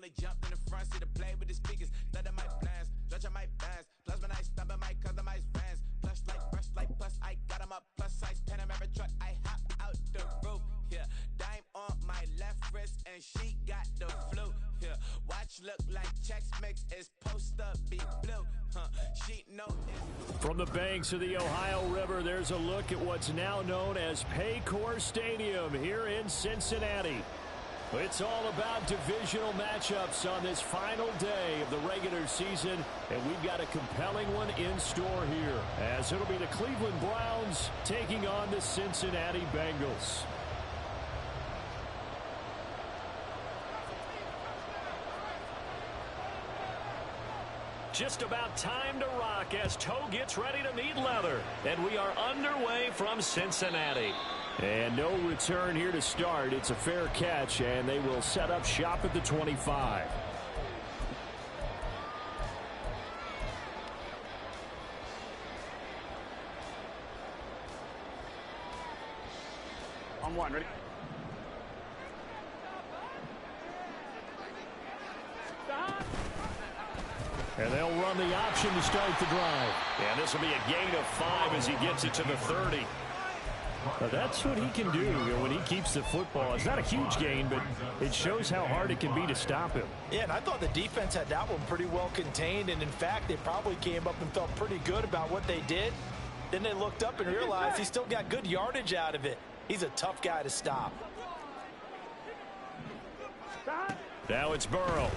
Only jumped in the front seat to play with the speakers. Thunder my plans, stretching my bands. Plus when I stumble my customized vans. Plush like brush like plus I got 'em up. Plus size Panamera truck. I hop out the roof. Yeah, dime on my left wrist and she got the flu. Yeah, watch look like checks mix is post up be blue. She know it's from the banks of the Ohio River. There's a look at what's now known as Paycor Stadium here in Cincinnati. It's all about divisional matchups on this final day of the regular season, and we've got a compelling one in store here, as it'll be the Cleveland Browns taking on the Cincinnati Bengals. Just about time to rock as toe gets ready to meet leather. And we are underway from Cincinnati. And no return here to start. It's a fair catch, and they will set up shop at the 25. On one, ready? And they'll run the option to start the drive. And this will be a gain of 5 as he gets it to the 30. Now that's what he can do when he keeps the football. It's not a huge gain, but it shows how hard it can be to stop him. Yeah, and I thought the defense had that one pretty well contained. And, in fact, they probably came up and felt pretty good about what they did. Then they looked up and realized he still got good yardage out of it. He's a tough guy to stop. Now it's Burrow.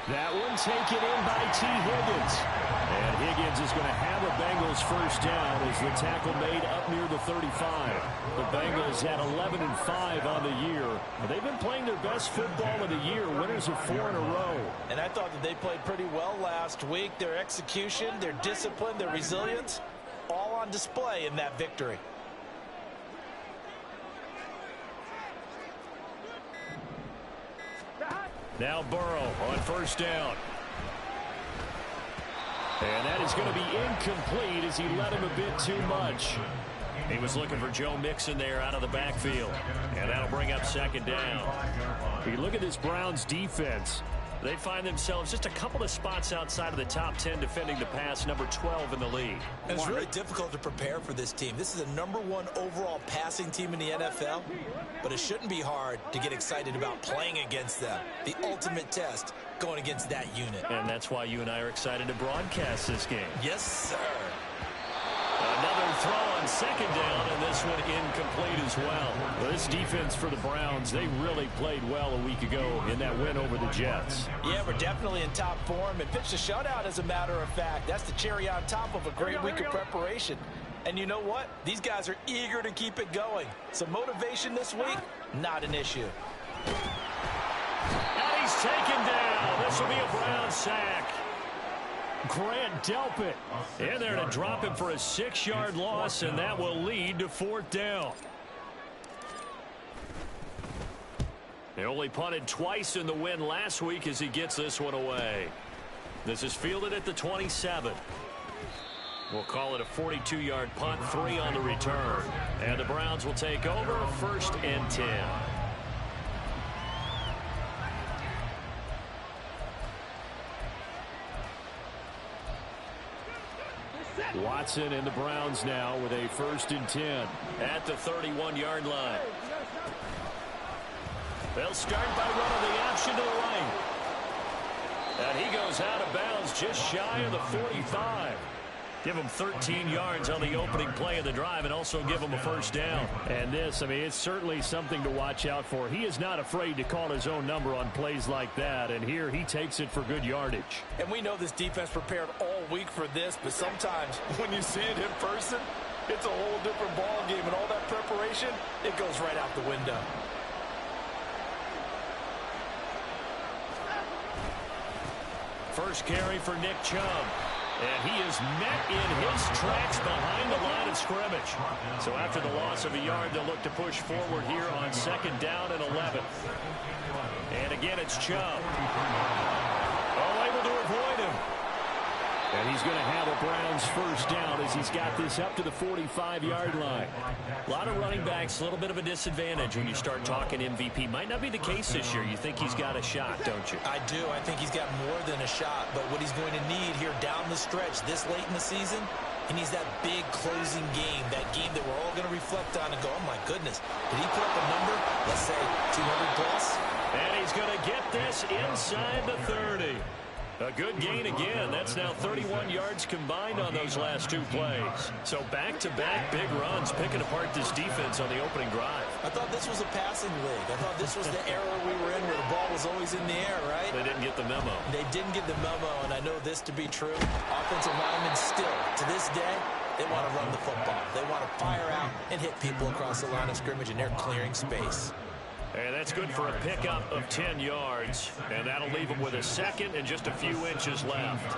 That one taken in by T. Higgins. And Higgins is going to have a Bengals first down as the tackle made up near the 35. The Bengals had 11-5 on the year. They've been playing their best football of the year, winners of 4 in a row. And I thought that they played pretty well last week. Their execution, their discipline, their resilience, all on display in that victory. Now Burrow on first down. And that is going to be incomplete as he led him a bit too much. He was looking for Joe Mixon there out of the backfield. And that'll bring up second down. You look at this Browns defense. They find themselves just a couple of spots outside of the top 10 defending the pass, number 12 in the league. And it's really difficult to prepare for this team. This is a #1 overall passing team in the NFL, but it shouldn't be hard to get excited about playing against them. The ultimate test going against that unit. And that's why you and I are excited to broadcast this game. Yes, sir. Another throw on second down, and this one incomplete as well. This defense for the Browns, they really played well a week ago in that win over the Jets. Yeah, we're definitely in top form and pitched a shutout, as a matter of fact. That's the cherry on top of a great week of preparation. And you know what? These guys are eager to keep it going. So motivation this week, not an issue. And he's taken down. This will be a Brown sack. Grant Delpit in there to drop him for a 6-yard loss, and that will lead to 4th down. They only punted twice in the win last week as he gets this one away. This is fielded at the 27. We'll call it a 42-yard punt, 3 on the return. And the Browns will take over 1st and 10. Watson and the Browns now with a 1st and 10 at the 31-yard line. They'll start by running the option to the right. And he goes out of bounds just shy of the 45. Give him 13 yards on the opening play of the drive and also give him a 1st down. And this, I mean, it's certainly something to watch out for. He is not afraid to call his own number on plays like that. And here he takes it for good yardage. And we know this defense prepared all week for this, but sometimes when you see it in person, it's a whole different ball game. And all that preparation, it goes right out the window. First carry for Nick Chubb. And he is met in his tracks behind the line of scrimmage. So after the loss of a yard, they'll look to push forward here on 2nd down and 11. And again, it's Chubb. Oh, able to avoid him. And he's going to have a Browns first down as he's got this up to the 45-yard line. A lot of running backs, a little bit of a disadvantage when you start talking MVP. Might not be the case this year. You think he's got a shot, don't you? I do. I think he's got more than a shot. But what he's going to need here down the stretch this late in the season, he needs that big closing game, that game that we're all going to reflect on and go, oh, my goodness, did he put up a number, let's say, 200 plus? And he's going to get this inside the 30. A good gain again. That's now 31 yards combined on those last two plays. So back-to-back big runs, picking apart this defense on the opening drive. I thought this was a passing league. I thought this was the era we were in where the ball was always in the air, right? They didn't get the memo. They didn't get the memo, and I know this to be true. Offensive linemen still, to this day, they want to run the football. They want to fire out and hit people across the line of scrimmage, and they're clearing space. And that's good for a pickup of 10 yards. And that'll leave them with a second and just a few inches left.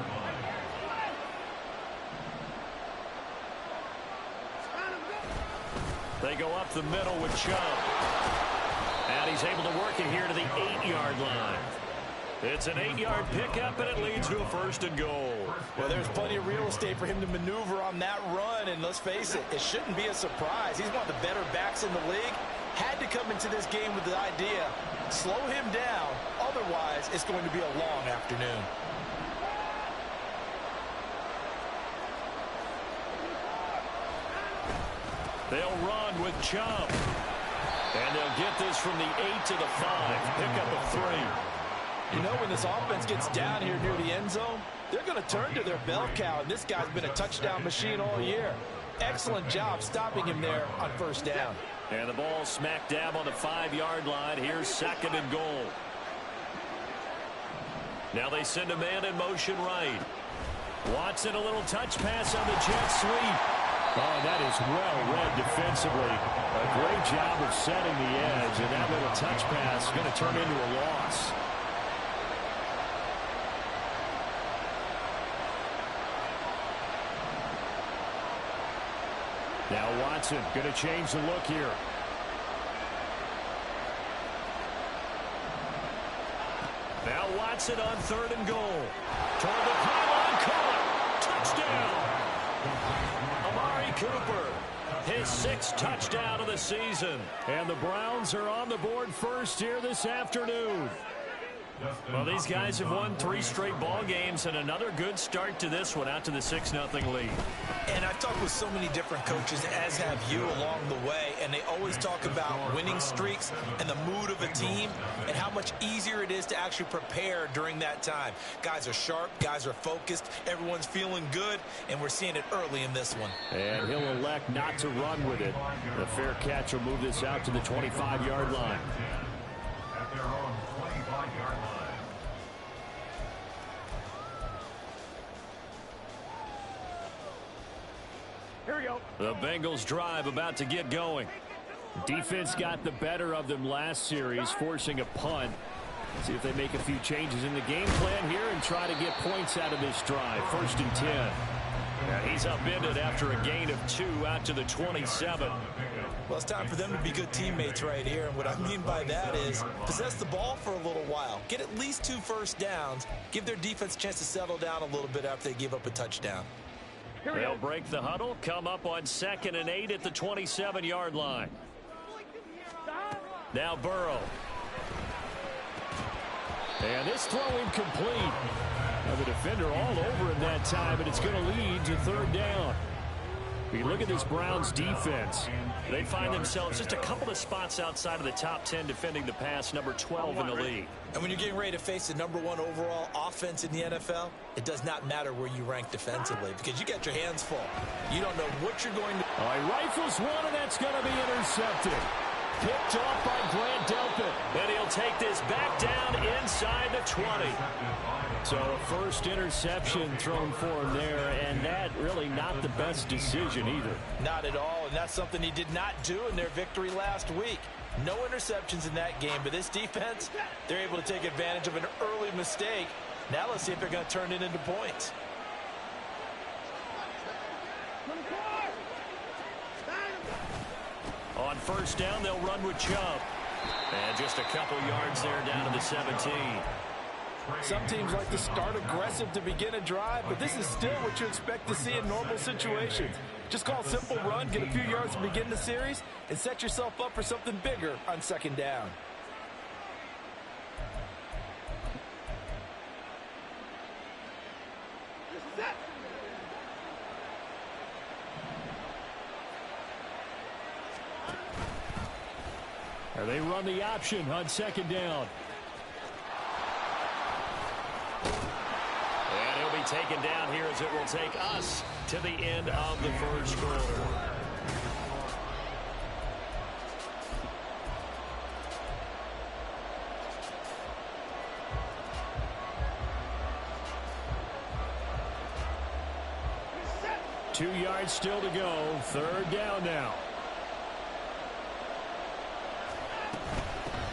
They go up the middle with Chubb. And he's able to work it here to the 8-yard line. It's an 8-yard pickup, and it leads to a first and goal. Well, there's plenty of real estate for him to maneuver on that run. And let's face it, it shouldn't be a surprise. He's one of the better backs in the league. Had to come into this game with the idea, slow him down, otherwise it's going to be a long afternoon. They'll run with Chubb. And they'll get this from the 8 to the 5. Pickup of 3. You know, when this offense gets down here near the end zone, they're going to turn to their bell cow, and this guy's been a touchdown machine all year. Excellent job stopping him there on first down. And the ball smack dab on the 5-yard line. Here's second and goal. Now they send a man in motion right. Watson, a little touch pass on the jet sweep. Oh, that is well read defensively. A great job of setting the edge, and that little touch pass is going to turn into a loss. Now Watson going to change the look here. Now Watson on third and goal. Toward the pylon, caught. Touchdown. Amari Cooper, his 6th touchdown of the season. And the Browns are on the board first here this afternoon. Well, these guys have won 3 straight ball games, and another good start to this one out to the 6-0 lead. And I've talked with so many different coaches, as have you, along the way, and they always talk about winning streaks and the mood of a team and how much easier it is to actually prepare during that time. Guys are sharp, guys are focused, everyone's feeling good, and we're seeing it early in this one. And he'll elect not to run with it. The fair catch will move this out to the 25-yard line. Here we go. The Bengals drive about to get going. Defense got the better of them last series, forcing a punt. See if they make a few changes in the game plan here and try to get points out of this drive. 1st and 10. Now he's upended after a gain of 2 out to the 27. Well, it's time for them to be good teammates right here. And what I mean by that is possess the ball for a little while. Get at least 2 first downs. Give their defense a chance to settle down a little bit after they give up a touchdown. They'll break the huddle, come up on 2nd and 8 at the 27-yard line. Now Burrow. And this throw incomplete. Now the defender all over him that time, and it's going to lead to 3rd down. You look at this Browns defense. They find themselves just a couple of spots outside of the top 10 defending the pass, number 12 in the league. And when you're getting ready to face the number 1 overall offense in the NFL, it does not matter where you rank defensively because you got your hands full. You don't know what you're going to... Oh, he rifles one, and that's going to be intercepted. Picked off by Grant Delpit. And he'll take this back down inside the 20. So a first interception thrown for him there, and that really not the best decision either. Not at all, and that's something he did not do in their victory last week. No interceptions in that game, but this defense, they're able to take advantage of an early mistake. Now let's see if they're going to turn it into points. On first down, they'll run with Chubb. And just a couple yards there down to the 17. Some teams like to start aggressive to begin a drive, but this is still what you expect to see in normal situations. Just call a simple run, get a few yards to begin the series, and set yourself up for something bigger on second down. They run the option on second down. And he'll be taken down here as it will take us to the end of the first quarter. Two yards still to go. Third down now.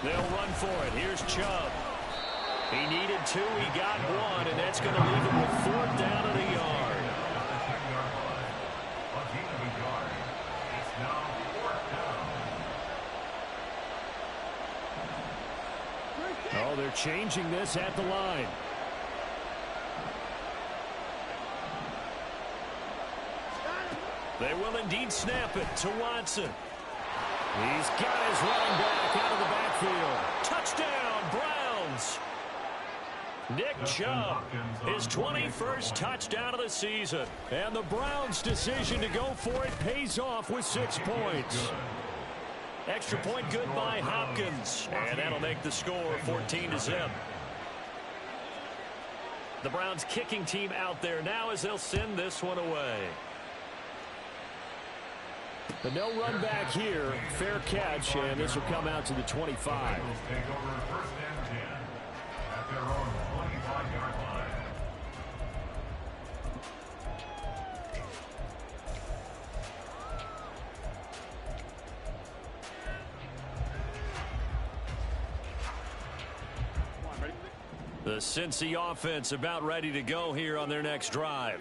They'll run for it. Here's Chubb. He needed two. He got one, and that's going to leave him with fourth down and a yard. Oh, they're changing this at the line. They will indeed snap it to Watson. He's got his running back out of the backfield. Touchdown, Browns. Nick Chubb, his 21st touchdown of the season. And the Browns' decision to go for it pays off with 6 points. Extra point good by Hopkins. And that'll make the score 14-0. The Browns kicking team out there now as they'll send this one away. But no run back here. Fair catch, and this will come out to the 25. The Cincy offense about ready to go here on their next drive.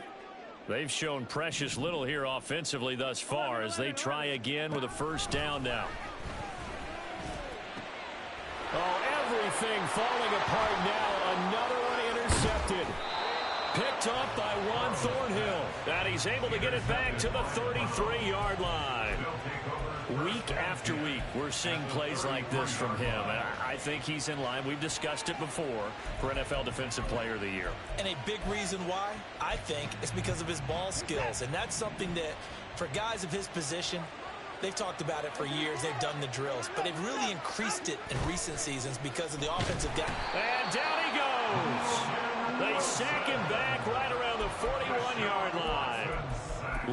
They've shown precious little here offensively thus far as they try again with a first down now. Oh, everything falling apart now. Another one intercepted. Picked up by Juan Thornhill. And he's able to get it back to the 33-yard line. Week after week, we're seeing plays like this from him. And I think he's in line. We've discussed it before for NFL Defensive Player of the Year. And a big reason why, I think, is because of his ball skills. And that's something that, for guys of his position, they've talked about it for years. They've done the drills. But they've really increased it in recent seasons because of the offensive guy. And down he goes. They sack him back right around the 41-yard line.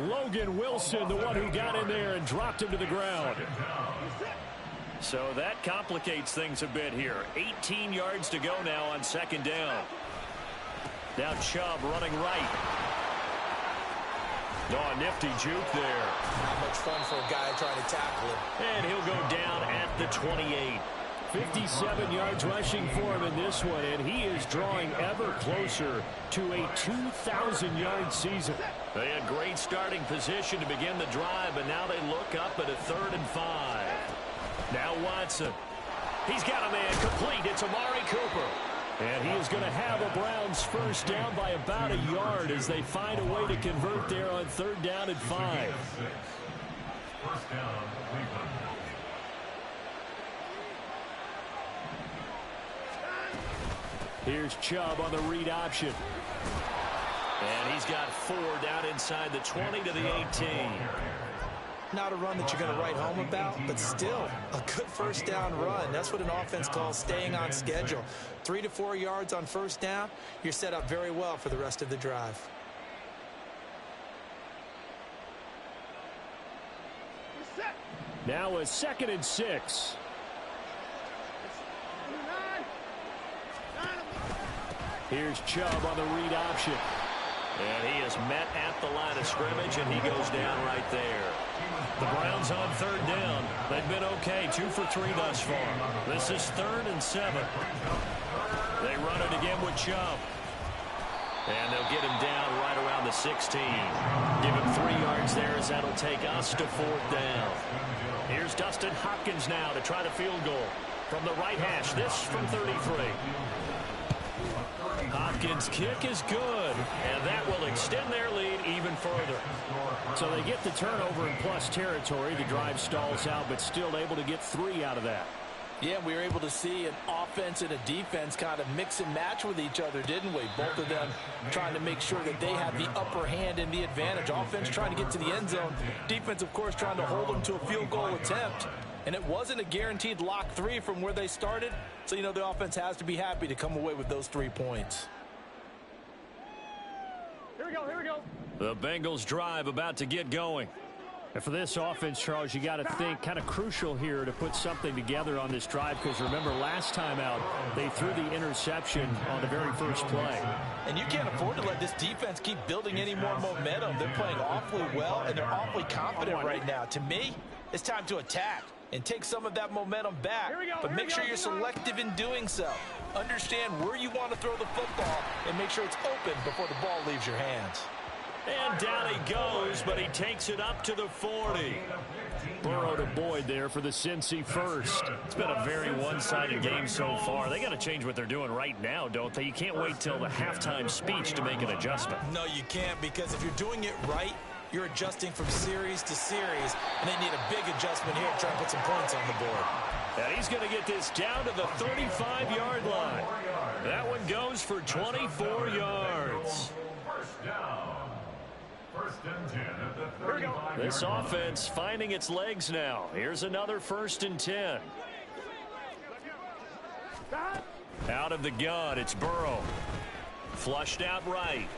Logan Wilson, the one who got in there and dropped him to the ground. So that complicates things a bit here. 18 yards to go now on second down. Now Chubb running right. Oh, nifty juke there. Not much fun for a guy trying to tackle him. And he'll go down at the 28. 57 yards rushing for him in this one, and he is drawing ever closer to a 2,000-yard season. They had great starting position to begin the drive, but now they look up at a 3rd and 5. Now Watson. He's got a man complete. It's Amari Cooper. And he is going to have a Browns first down by about a yard as they find a way to convert there on 3rd down and 5. First down, Cleveland. Here's Chubb on the read option. And he's got 4 down inside the 20 to the 18. Not a run that you're going to write home about, but still a good first down run. That's what an offense calls staying on schedule. 3 to 4 yards on first down, you're set up very well for the rest of the drive. Now a 2nd and 6. Here's Chubb on the read option. And he is met at the line of scrimmage, and he goes down right there. The Browns on 3rd down. They've been okay, 2 for 3 thus far. This is 3rd and 7. They run it again with Chubb. And they'll get him down right around the 16. Give him 3 yards there as that'll take us to 4th down. Here's Dustin Hopkins now to try the field goal. From the right hash, this from 33. Hopkins' kick is good, and that will extend their lead even further. So they get the turnover in plus territory. The drive stalls out, but still able to get 3 out of that. Yeah, we were able to see an offense and a defense kind of mix and match with each other, didn't we? Both of them trying to make sure that they have the upper hand and the advantage. Offense trying to get to the end zone. Defense, of course, trying to hold them to a field goal attempt. And it wasn't a guaranteed lock 3 from where they started. So, you know, the offense has to be happy to come away with those 3 points. Here we go, here we go. The Bengals drive about to get going. And for this offense, Charles, you got to think kind of crucial here to put something together on this drive, because remember last time out they threw the interception on the very first play. And you can't afford to let this defense keep building any more momentum. They're playing awfully well, and they're awfully confident right now. To me, it's time to attack and take some of that momentum back. But make sure you're selective in doing so. Understand where you want to throw the football and make sure it's open before the ball leaves your hands. And down he goes, but he takes it up to the 40. Burrow to Boyd there for the Cincy first. It's been a very one-sided game so far. They got to change what they're doing right now, don't they? You can't wait till the halftime speech to make an adjustment. No, you can't, because if you're doing it right, you're adjusting from series to series, and they need a big adjustment here to try and put some points on the board. And he's going to get this down to the 35-yard line. That one goes for 24 yards. First down. First and 10 at the 35. This offense finding its legs now. Here's another 1st and 10. Out of the gun, it's Burrow. Flushed out right.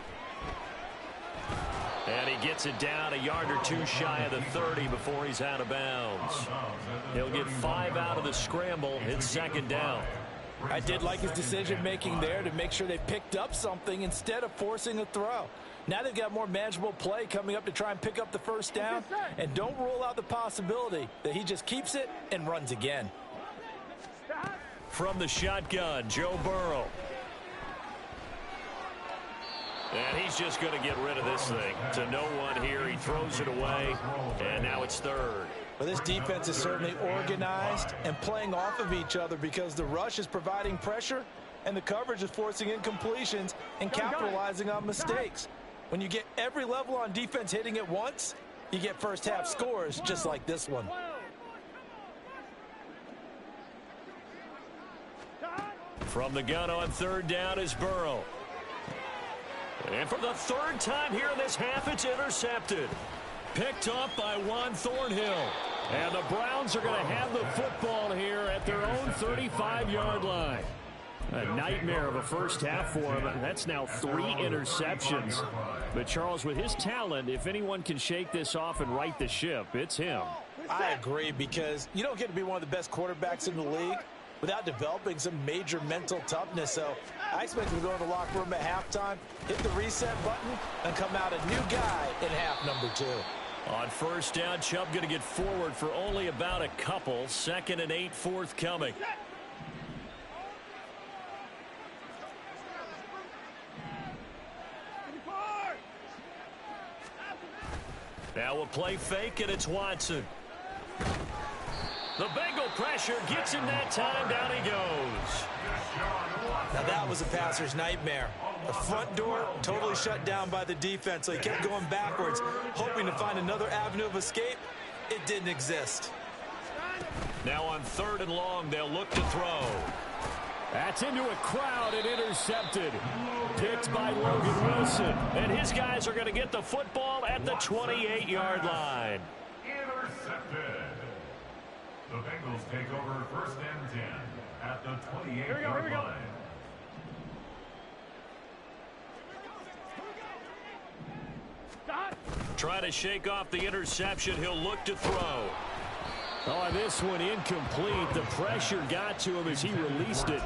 And he gets it down a yard or 2 shy of the 30 before he's out of bounds. He'll get 5 out of the scramble. It's 2nd down. I did like his decision-making there to make sure they picked up something instead of forcing a throw. Now they've got more manageable play coming up to try and pick up the 1st down. And don't rule out the possibility that he just keeps it and runs again. From the shotgun, Joe Burrow. And he's just going to get rid of this thing. To no one here. He throws it away. And now it's 3rd. Well, this defense is certainly organized and playing off of each other, because the rush is providing pressure and the coverage is forcing incompletions and capitalizing on mistakes. When you get every level on defense hitting at once, you get first half scores just like this one. From the gun on 3rd down is Burrow. And for the 3rd time here in this half, it's intercepted. Picked off by Juan Thornhill. And the Browns are going to have the football here at their own 35-yard line. A nightmare of a first half for him. That's now 3 interceptions. But Charles, with his talent, if anyone can shake this off and right the ship, it's him. I agree, because you don't get to be one of the best quarterbacks in the league without developing some major mental toughness. So I expect him to go in the locker room at halftime, hit the reset button, and come out a new guy in half number 2. On 1st down, Chubb going to get forward for only about a couple. 2nd and 8 forthcoming. Now we'll play fake, and it's Watson. The Bengal pressure gets him that time. Down he goes. Now that was a passer's nightmare. The front door totally shut down by the defense, so he kept going backwards, hoping to find another avenue of escape. It didn't exist. Now on 3rd and long, they'll look to throw. That's into a crowd and intercepted. Picked by Logan Wilson. And his guys are going to get the football at the 28-yard line. Intercepted. The Bengals take over 1st and 10 at the 28-yard line. Try to shake off the interception. He'll look to throw. Oh, this one incomplete. The pressure got to him as he released it.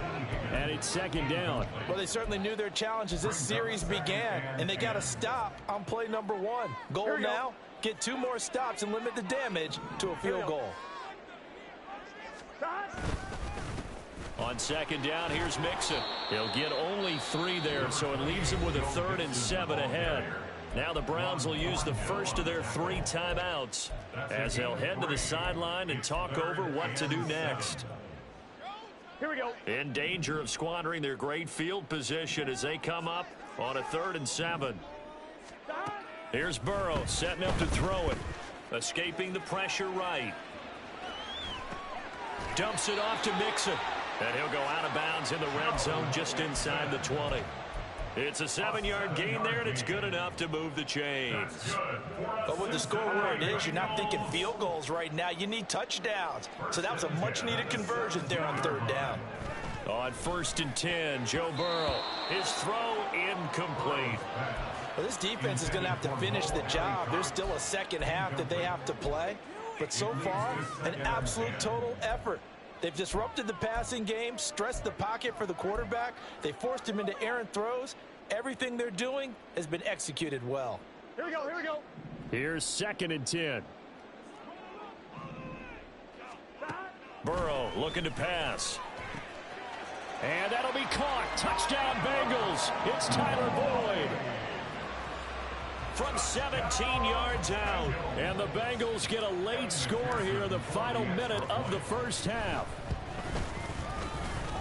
And it's 2nd down. Well, they certainly knew their challenge as this series began, and they got to stop on play number 1. Goal now, get 2 more stops and limit the damage to a field goal. On 2nd down, here's Mixon. He'll get only 3 there, so it leaves him with a 3rd and 7 ahead. Now the Browns will use the first of their 3 timeouts as they'll head to the sideline and talk over what to do next. Here we go. In danger of squandering their great field position as they come up on a 3rd and 7. Here's Burrow setting up to throw it. Escaping the pressure right. Dumps it off to Mixon. And he'll go out of bounds in the red zone just inside the 20. It's a 7-yard gain there, and it's good enough to move the chains. But with the score where it is, you're not thinking field goals right now. You need touchdowns. So that was a much-needed conversion there on 3rd down. On 1st and 10, Joe Burrow. His throw incomplete. Well, this defense is going to have to finish the job. There's still a second half that they have to play. But so far, an absolute total effort. They've disrupted the passing game, stressed the pocket for the quarterback. They forced him into errant throws. Everything they're doing has been executed well. Here we go, here we go. Here's 2nd and 10. Burrow looking to pass. And that'll be caught. Touchdown, Bengals. It's Tyler Boyd. From 17 yards out. And the Bengals get a late score here in the final minute of the first half.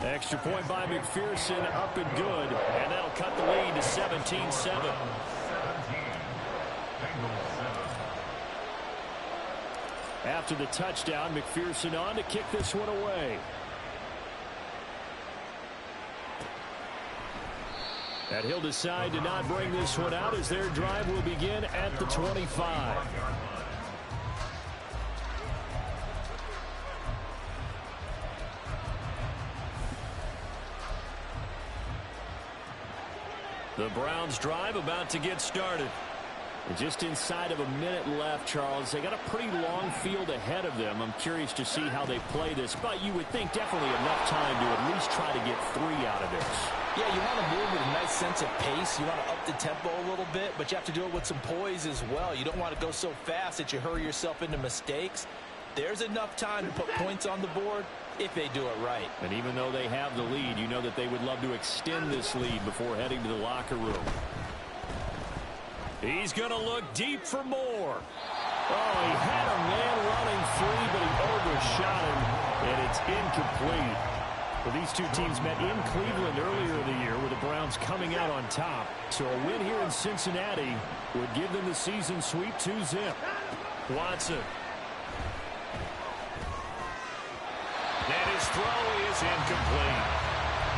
Extra point by McPherson, up and good. And that'll cut the lead to 17-7. After the touchdown, McPherson on to kick this one away. And he'll decide to not bring this one out as their drive will begin at the 25. The Browns drive about to get started. And just inside of a minute left, Charles. They got a pretty long field ahead of them. I'm curious to see how they play this, but you would think definitely enough time to at least try to get 3 out of this. Yeah, you want to move with a nice sense of pace. You want to up the tempo a little bit, but you have to do it with some poise as well. You don't want to go so fast that you hurry yourself into mistakes. There's enough time to put points on the board if they do it right. And even though they have the lead, you know that they would love to extend this lead before heading to the locker room. He's going to look deep for more. Oh, he had a man running free, but he overshot him, and it's incomplete. Well, these two teams met in Cleveland earlier in the year with the Browns coming out on top. So a win here in Cincinnati would give them the season sweep 2-zip. Watson. And his throw is incomplete.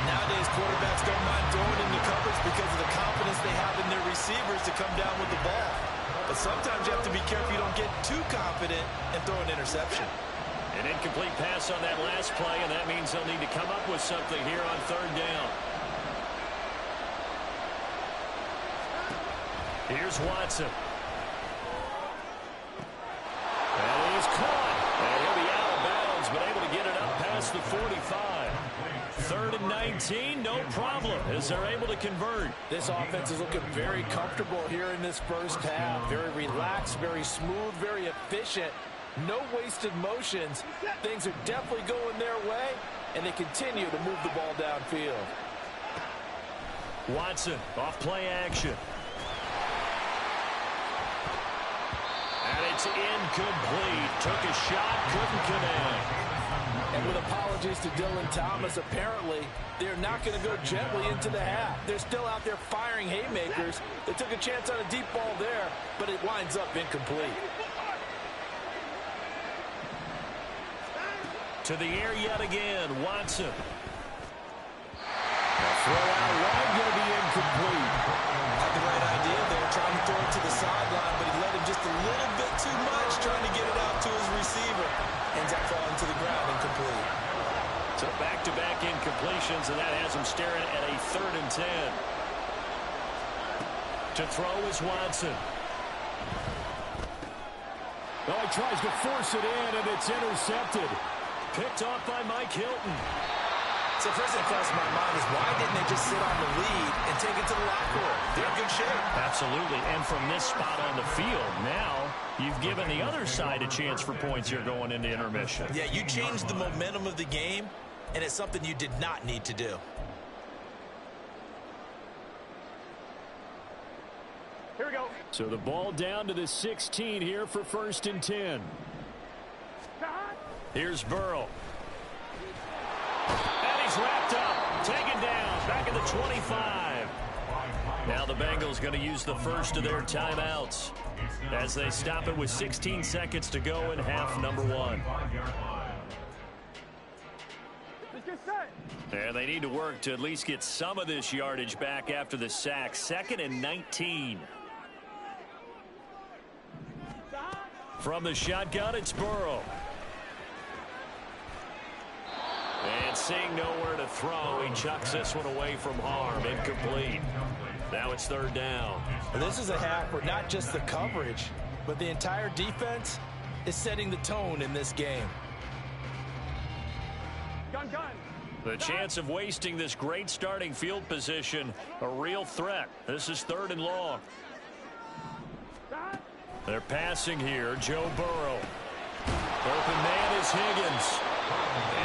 Nowadays, quarterbacks don't mind throwing into coverage because of the confidence they have in their receivers to come down with the ball. But sometimes you have to be careful you don't get too confident and throw an interception. An incomplete pass on that last play, and that means they'll need to come up with something here on 3rd down. Here's Watson. And he's caught. And he'll be out of bounds, but able to get it up past the 45. 3rd and 19, no problem, as they're able to convert. This offense is looking very comfortable here in this first half. Very relaxed, very smooth, very efficient. No wasted motions. Things are definitely going their way, and they continue to move the ball downfield. Watson off play action. And it's incomplete. Took a shot, couldn't connect. And with apologies to Dylan Thomas, apparently they're not going to go gently into the half. They're still out there firing haymakers. They took a chance on a deep ball there, but it winds up incomplete. To the air yet again, Watson. Throw out wide, going to be incomplete. Had the right idea there, trying to throw it to the sideline, but he let him just a little bit too much, trying to get it out to his receiver. Ends up falling to the ground, incomplete. So back-to-back incompletions, and that has him staring at a 3rd and 10. To throw is Watson. Well, he tries to force it in, and it's intercepted. Picked off by Mike Hilton. So first thing that crosses my mind is why didn't they just sit on the lead and take it to the locker room? They're in good shape. Absolutely, and from this spot on the field, now you've given the other side a chance for points here going into intermission. Yeah, you changed the momentum of the game, and it's something you did not need to do. Here we go. So the ball down to the 16 here for 1st and 10. Here's Burrow. He's wrapped up, taken down, back at the 25. Now the Bengals going to use the first of their timeouts as they stop it with 16 seconds to go in half number 1. And they need to work to at least get some of this yardage back after the sack. 2nd and 19. From the shotgun, it's Burrow. And seeing nowhere to throw, he chucks this one away from harm. Incomplete. Now it's 3rd down. This is a half where not just the coverage, but the entire defense is setting the tone in this game. Gun. The chance of wasting this great starting field position, a real threat. This is 3rd and long. They're passing here. Joe Burrow. Open man is Higgins.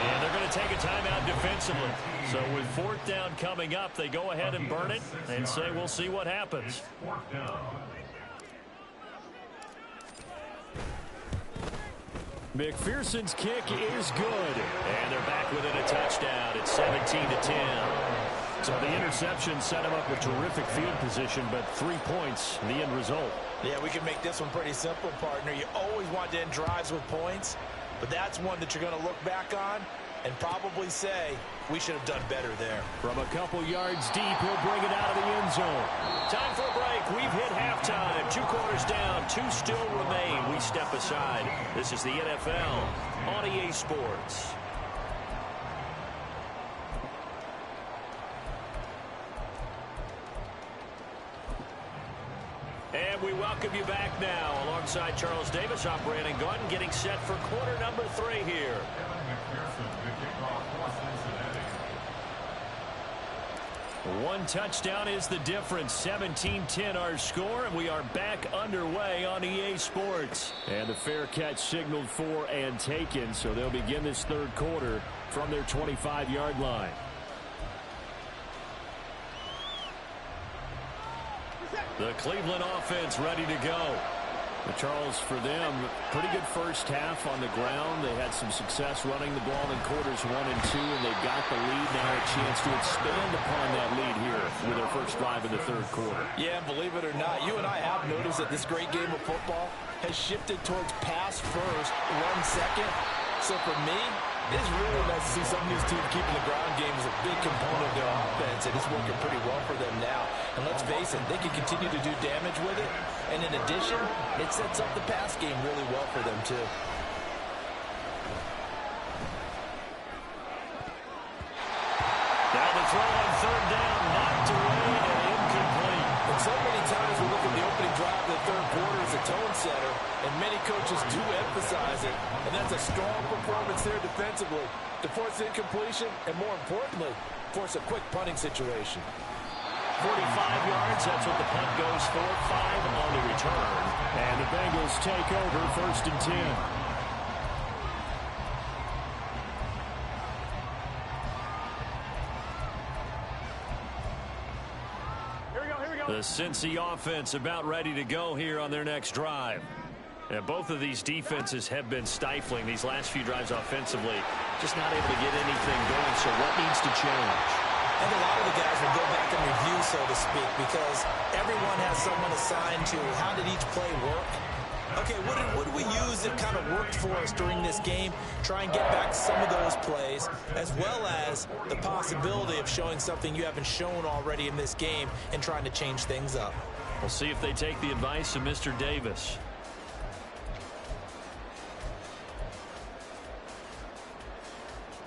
And they're going to take a timeout defensively. So with 4th down coming up, they go ahead and burn it and say we'll see what happens. McPherson's kick is good. And they're back within a touchdown. It's 17-10. So the interception set him up with terrific field position, but 3 points, the end result. Yeah, we can make this one pretty simple, partner. You always want to end drives with points, but that's one that you're going to look back on and probably say, we should have done better there. From a couple yards deep, he'll bring it out of the end zone. Time for a break. We've hit halftime. 2 quarters down. 2 still remain. We step aside. This is the NFL on EA Sports. And we welcome you back now. Alongside Charles Davis, I'm Brandon Gordon, getting set for quarter number 3 here. One touchdown is the difference. 17-10 our score, and we are back underway on EA Sports. And the fair catch signaled for and taken, so they'll begin this 3rd quarter from their 25-yard line. The Cleveland offense ready to go. But Charles, for them, pretty good first half on the ground. They had some success running the ball in quarters 1 and 2, and they've got the lead now, a chance to expand upon that lead here with their first drive in the 3rd quarter. Yeah, believe it or not, you and I have noticed that this great game of football has shifted towards pass first, run second. So for me, it's really nice to see some of these teams keeping the ground game as a big component of their offense, and it's working pretty well for them now. And let's face it, they can continue to do damage with it. And in addition, it sets up the pass game really well for them, too. Now the throw on 3rd down, knocked away and incomplete. And so many times we look at the opening drive of the 3rd quarter as a tone setter, and many coaches do emphasize it. And that's a strong performance there defensively to force incompletion and, more importantly, force a quick punting situation. 45 yards, that's what the punt goes for. 5 on the return. And the Bengals take over 1st and 10. The Cincy offense about ready to go here on their next drive. And both of these defenses have been stifling these last few drives offensively. Just not able to get anything going, so what needs to change? I think a lot of the guys will go back and review, so to speak, because everyone has someone assigned to how did each play work. Okay, what did we use that kind of worked for us during this game? Try and get back some of those plays, as well as the possibility of showing something you haven't shown already in this game and trying to change things up. We'll see if they take the advice of Mr. Davis.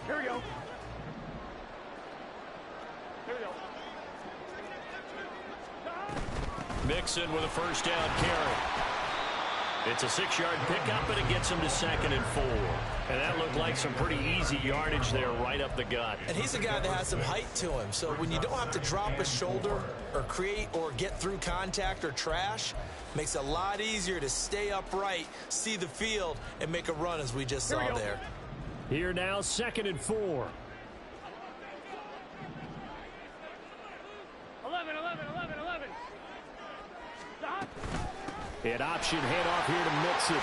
Here we go. Here we go. Mixon with a first down carry. It's a 6-yard pickup, and it gets him to 2nd and 4. And that looked like some pretty easy yardage there right up the gut. And he's a guy that has some height to him. So when you don't have to drop a shoulder or create or get through contact or trash, makes it a lot easier to stay upright, see the field, and make a run as we just saw there. Here now, 2nd and 4. 11. Stop. An option handoff here to Mixon.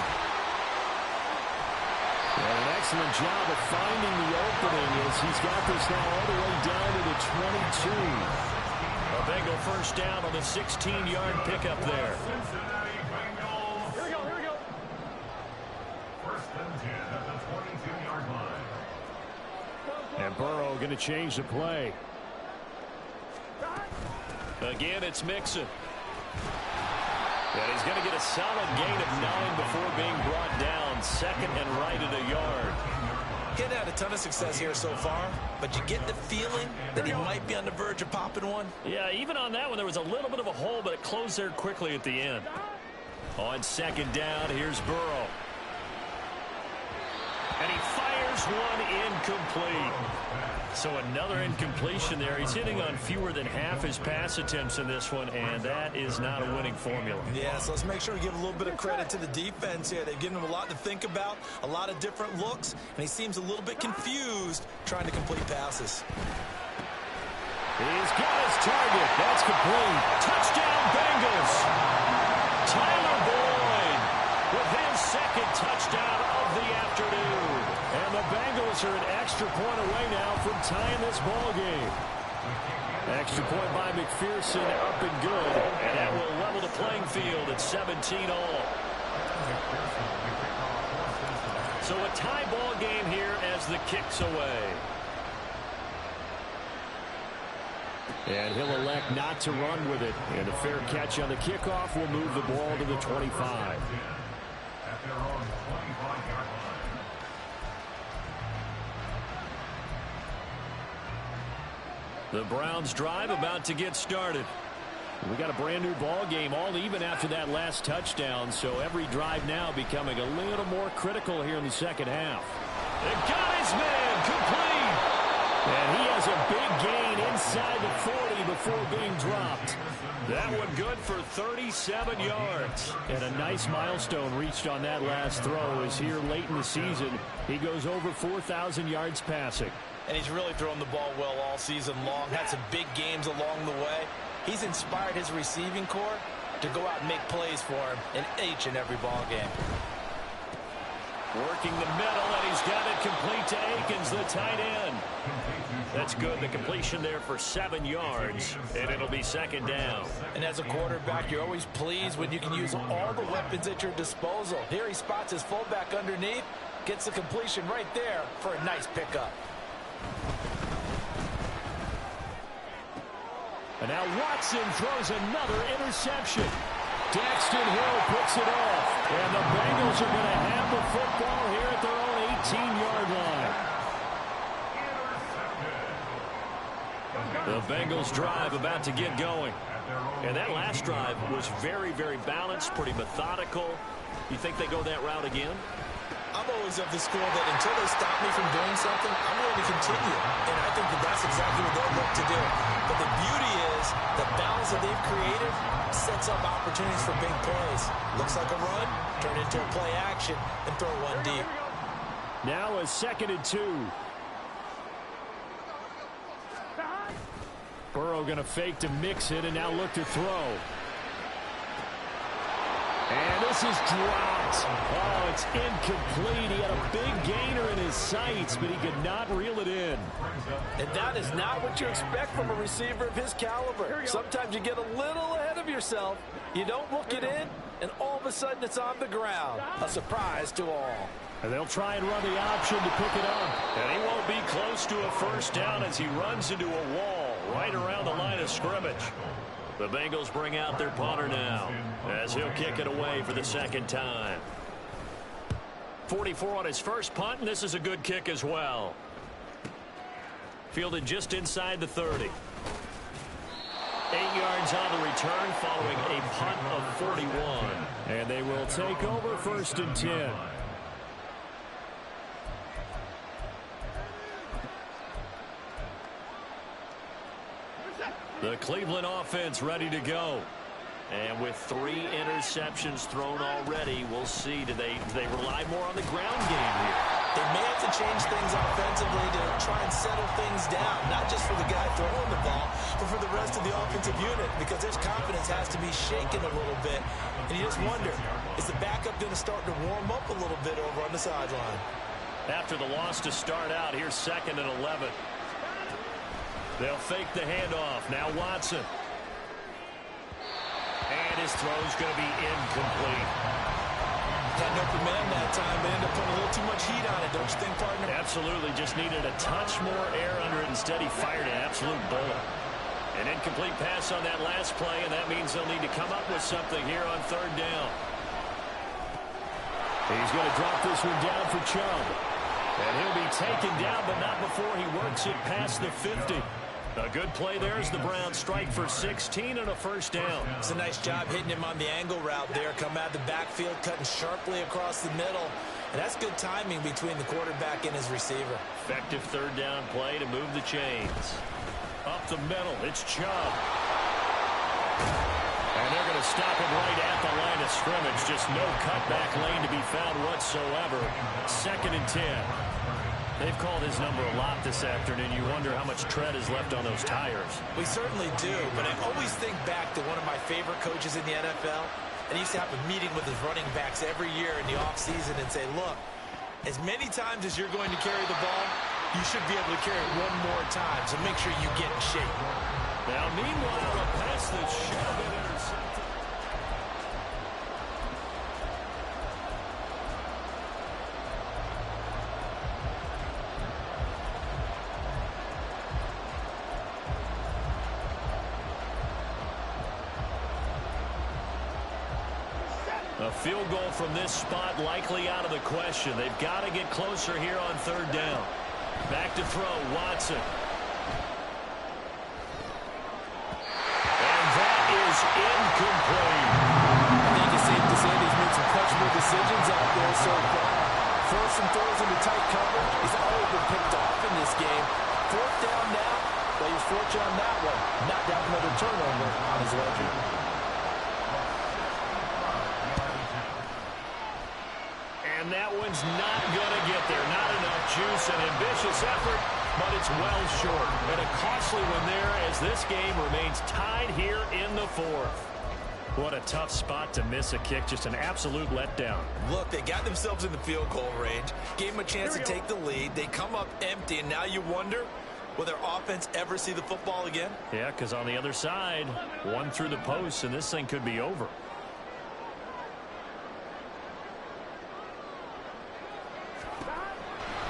And an excellent job of finding the opening as he's got this now all the way down to the 22. A Bengal first down on the 16-yard pickup there. Here we go, here we go. First and 10 at the 22-yard line. And Burrow going to change the play. Again, it's Mixon. And he's going to get a solid gain of 9 before being brought down. Second and right at a yard. He hadn't had a ton of success here so far, but you get the feeling that he might be on the verge of popping one. Yeah, even on that one, there was a little bit of a hole, but it closed there quickly at the end. On second down, here's Burrow. And he fires one incomplete. So another incompletion there. He's hitting on fewer than half his pass attempts in this one, and that is not a winning formula. Yeah, so let's make sure we give a little bit of credit to the defense here. They've given him a lot to think about, a lot of different looks, and he seems a little bit confused trying to complete passes. He's got his target. That's complete. Touchdown, Bengals. Tyler Boyd with his second touchdown of the afternoon. And the Bengals are an extra point away now from tying this ball game. Extra point by McPherson, up and good. And that will level the playing field at 17 all. So a tie ball game here as the kick's away. And he'll elect not to run with it. And a fair catch on the kickoff will move the ball to the 25. At their own 25-yard line. The Browns drive about to get started. We got a brand new ball game, all even after that last touchdown. So every drive now becoming a little more critical here in the second half. It got his man complete. And he has a big gain inside the 40 before being dropped. That one good for 37 yards. And a nice milestone reached on that last throw as here late in the season, he goes over 4,000 yards passing. And he's really thrown the ball well all season long. Had some big games along the way. He's inspired his receiving corps to go out and make plays for him in each and every ball game. Working the middle, and he's got it complete to Akins, the tight end. That's good. The completion there for 7 yards, and it'll be second down. And as a quarterback, you're always pleased when you can use all the weapons at your disposal. Here he spots his fullback underneath, gets the completion right there for a nice pickup. And now Watson throws another interception. Daxton Hill picks it off. And the Bengals are going to have the football here at their own 18-yard line. The Bengals drive about to get going. And that last drive was very, very balanced, pretty methodical. You think they go that route again? I'm always of the school that until they stop me from doing something, I'm going to continue. And I think that that's exactly what they'll look to do. But the beauty is the balance that they've created sets up opportunities for big plays. Looks like a run, turn into a play action, and throw one deep. Now a 2nd and 2. Burrow going to fake to mix it and now look to throw. And this is dropped. Oh, it's incomplete. He had a big gainer in his sights, but he could not reel it in. And that is not what you expect from a receiver of his caliber. Sometimes you get a little ahead of yourself. You don't look it in, and all of a sudden it's on the ground. A surprise to all. And they'll try and run the option to pick it up. And he won't be close to a first down as he runs into a wall right around the line of scrimmage. The Bengals bring out their punter now as he'll kick it away for the second time. 44 on his first punt, and this is a good kick as well. Fielded just inside the 30. 8 yards on the return following a punt of 41. And they will take over 1st and 10. The Cleveland offense ready to go. And with 3 interceptions thrown already, we'll see. Do they rely more on the ground game here? They may have to change things offensively to try and settle things down, not just for the guy throwing the ball, but for the rest of the offensive unit, because their confidence has to be shaken a little bit. And you just wonder, is the backup going to start to warm up a little bit over on the sideline? After the loss to start out, here's 2nd and 11. They'll fake the handoff. Now Watson. And his throw's going to be incomplete. Had an open man that time, but ended up putting a little too much heat on it, don't you think, partner? Absolutely. Just needed a touch more air under it. Instead, he fired an absolute bullet. An incomplete pass on that last play, and that means they'll need to come up with something here on 3rd down. He's going to drop this one down for Chubb. And he'll be taken down, but not before he works it past the 50. A good play there as the Browns strike for 16 and a 1st down. It's a nice job hitting him on the angle route there. Come out of the backfield, cutting sharply across the middle. And that's good timing between the quarterback and his receiver. Effective 3rd down play to move the chains. Up the middle, it's Chubb. And they're going to stop him right at the line of scrimmage. Just no cutback lane to be found whatsoever. 2nd and 10. They've called his number a lot this afternoon. You wonder how much tread is left on those tires. We certainly do, but I always think back to one of my favorite coaches in the NFL. And he used to have a meeting with his running backs every year in the offseason and say, look, as many times as you're going to carry the ball, you should be able to carry it one more time, so make sure you get in shape. Now, meanwhile, a pass that should have been intercepted. A field goal from this spot likely out of the question. They've got to get closer here on 3rd down. Back to throw, Watson. And that is incomplete. I think it's safe to say he's made some questionable decisions out there so far. Forced some throws into tight coverage. He's already been picked off in this game. 4th down now, but he's fortunate on that one. Not down another turnover on his ledger. And that one's not going to get there. Not enough juice. An ambitious effort, but it's well short. And a costly one there as this game remains tied here in the 4th. What a tough spot to miss a kick. Just an absolute letdown. Look, they got themselves in the field goal range. Gave them a chance to take the lead. They come up empty, and now you wonder, will their offense ever see the football again? Yeah, because on the other side, one through the post, and this thing could be over.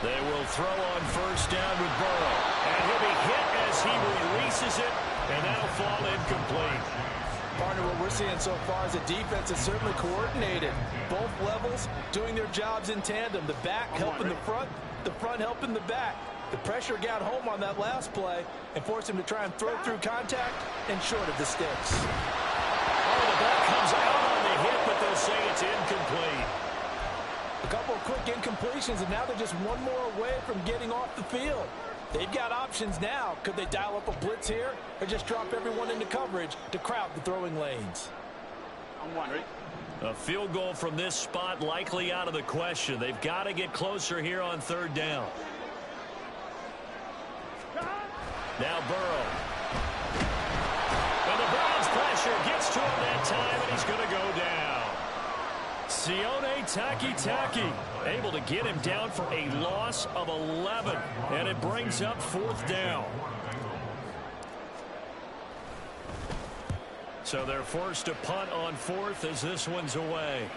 They will throw on 1st down with Burrow. And he'll be hit as he releases it, and that'll fall incomplete. Partner, what we're seeing so far is a defense is certainly coordinated. Both levels doing their jobs in tandem. The back helping the front helping the back. The pressure got home on that last play and forced him to try and throw through contact and short of the sticks. Oh, the ball comes out on the hit, but they'll say it's incomplete. A couple of quick incompletions, and now they're just one more away from getting off the field. They've got options now. Could they dial up a blitz here or just drop everyone into coverage to crowd the throwing lanes? I'm wondering. A field goal from this spot likely out of the question. They've got to get closer here on 3rd down. Now Burrow. And the Browns pressure gets to him that time, and he's going to go down. Sione Takitaki able to get him down for a loss of 11, and it brings up 4th down. So they're forced to punt on 4th as this one's away.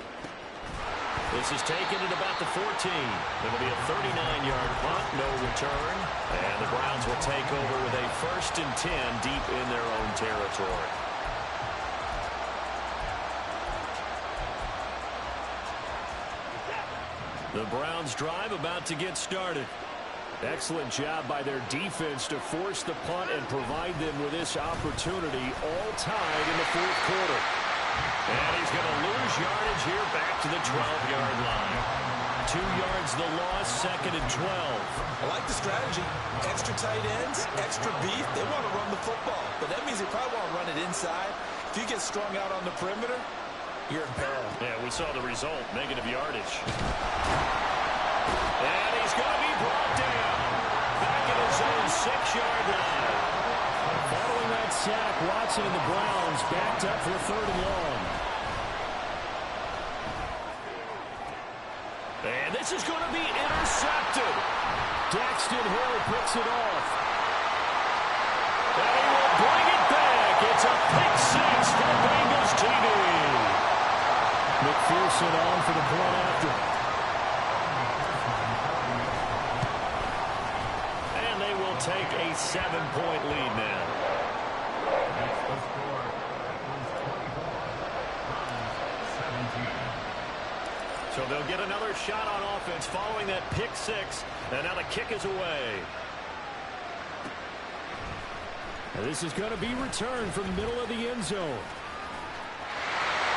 This is taken at about the 14. It'll be a 39-yard punt, no return, and the Browns will take over with a 1st and 10 deep in their own territory. The Browns drive about to get started. Excellent job by their defense to force the punt and provide them with this opportunity, all tied in the 4th quarter. And he's going to lose yardage here back to the 12-yard line. 2 yards the loss, 2nd and 12. I like the strategy. Extra tight ends, extra beef. They want to run the football, but that means they probably want to run it inside. If you get strung out on the perimeter, you're in peril. Yeah, we saw the result, negative yardage. And he's going to be brought down. Back at his own 6-yard line. Following that sack, Watson and the Browns backed up for 3rd and long. And this is going to be intercepted. Daxton Hill picks it off. And he will bring it back. It's a pick six for the Bengals TD. McPherson on for the point after. And they will take a 7-point lead now. That's the score. It was 24-17. So they'll get another shot on offense following that pick six. And now the kick is away. This is going to be returned from the middle of the end zone.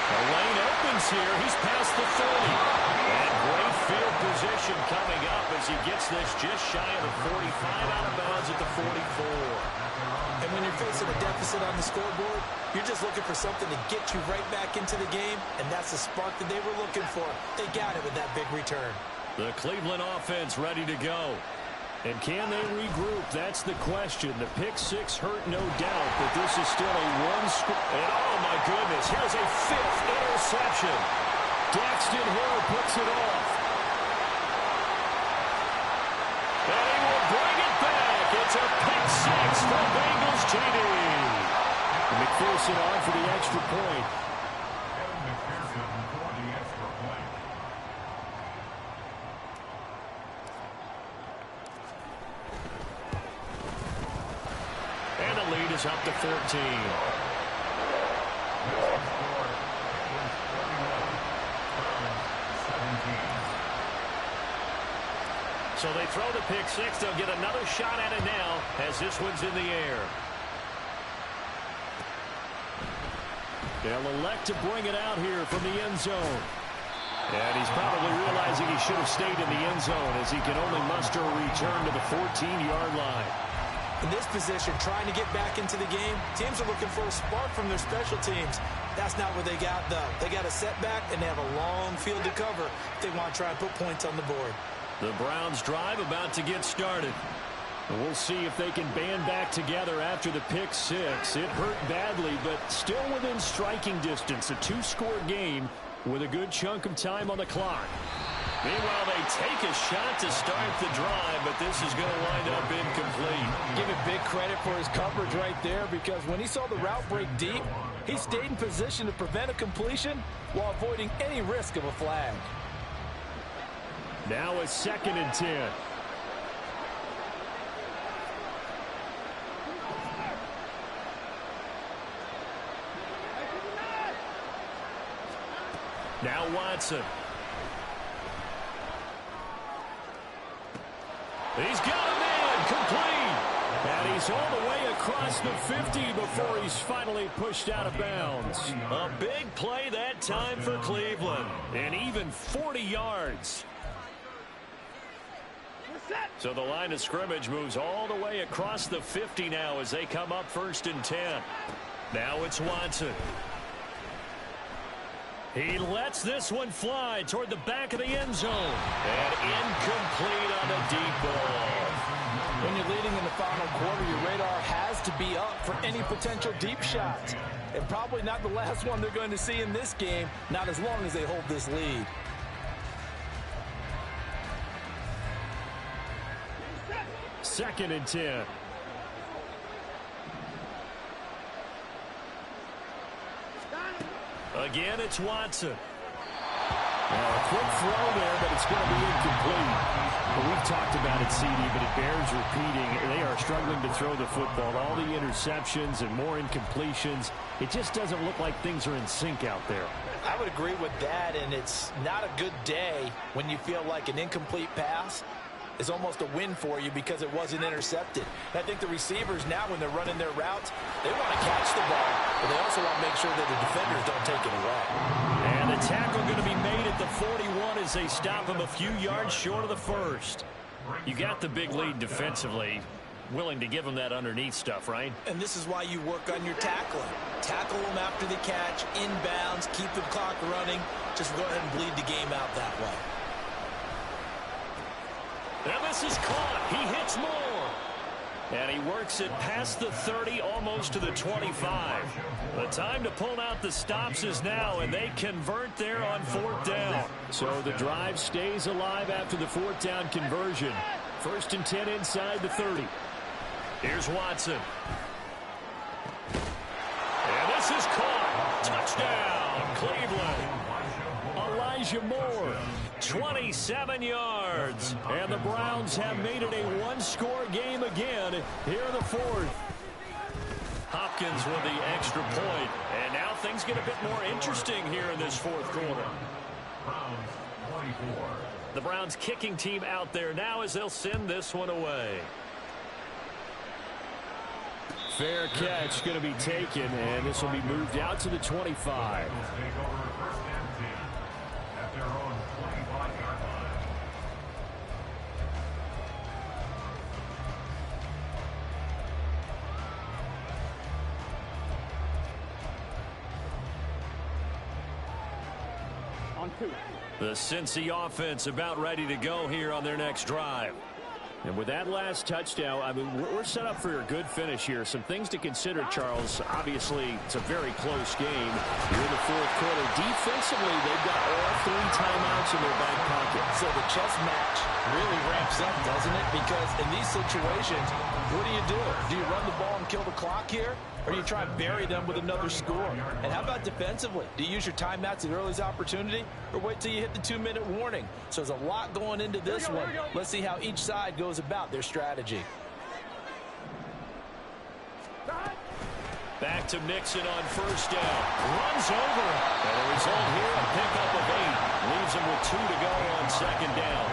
The lane opens here. He's past the 30. And great field position coming up as he gets this just shy of the 45, out of bounds at the 44. And when you're facing a deficit on the scoreboard, you're just looking for something to get you right back into the game, and that's the spark that they were looking for. They got it with that big return. The Cleveland offense ready to go. And can they regroup? That's the question. The pick six hurt, no doubt, but this is still a one-score. And oh, my goodness, here's a fifth interception. Daxton Hill picks it off. And he will bring it back. It's a pick six for Bengals TD. McPherson on for the extra point. McPherson for the extra point. And the lead is up to 14. So they throw the pick six. They'll get another shot at it now as this one's in the air. They'll elect to bring it out here from the end zone. And he's probably realizing he should have stayed in the end zone as he can only muster a return to the 14-yard line. In this position, trying to get back into the game, teams are looking for a spark from their special teams. That's not what they got, though. They got a setback, and they have a long field to cover if they want to try and put points on the board. The Browns drive about to get started. We'll see if they can band back together after the pick six. It hurt badly, but still within striking distance. A two-score game with a good chunk of time on the clock. Meanwhile, they take a shot to start the drive, but this is going to wind up incomplete. Give it big credit for his coverage right there, because when he saw the route break deep, he stayed in position to prevent a completion while avoiding any risk of a flag. Now a 2nd and 10. Now Watson. He's got a man complete. And he's all the way across the 50 before he's finally pushed out of bounds. A big play that time for Cleveland. And even 40 yards. So the line of scrimmage moves all the way across the 50 now as they come up 1st and 10. Now it's Watson. He lets this one fly toward the back of the end zone. And incomplete on the deep ball. When you're leading in the final quarter, your radar has to be up for any potential deep shots. And probably not the last one they're going to see in this game, not as long as they hold this lead. Second and 10. Again, it's Watson. Now, a quick throw there, but it's going to be incomplete. Well, we've talked about it, CD, but it bears repeating. They are struggling to throw the football. All the interceptions and more incompletions. It just doesn't look like things are in sync out there. I would agree with that, and it's not a good day when you feel like an incomplete pass is almost a win for you because it wasn't intercepted. And I think the receivers now, when they're running their routes, they want to catch the ball, but they also want to make sure that the defenders don't take it away. And the tackle going to be made at the 41 as they stop him a few yards short of the first. You got the big lead defensively. Willing to give them that underneath stuff, right? And this is why you work on your tackling. Tackle them after the catch, inbounds, keep the clock running. Just go ahead and bleed the game out that way. Now this is caught. He hits more. And he works it past the 30, almost to the 25. The time to pull out the stops is now, and they convert there on 4th down. So the drive stays alive after the 4th down conversion. 1st and 10 inside the 30. Here's Watson. And this is caught. Touchdown, Cleveland. Elijah Moore. 27 yards. And the Browns have made it a one-score game again here in the 4th. Hopkins with the extra point. And now things get a bit more interesting here in this 4th quarter. Browns 24. The Browns kicking team out there now as they'll send this one away. Fair catch going to be taken, and this will be moved out to the 25. Take over 1st and 10 at their own 25-yard line. The Cincy offense about ready to go here on their next drive. And with that last touchdown, I mean, we're set up for a good finish here. Some things to consider, Charles. Obviously, it's a very close game. You're in the 4th quarter. Defensively, they've got all 3 timeouts in their back pocket. So the chess match really ramps up, doesn't it? Because in these situations, what do? Do you run the ball and kill the clock here? Or do you try and bury them with another score? And how about defensively? Do you use your timeouts at earliest opportunity? Or wait till you hit the 2-minute warning? So there's a lot going into this one. Let's see how each side goes about their strategy. Back to Mixon on 1st down. Runs over. And the result here, a pickup of 8. Leaves him with 2 to go on 2nd down.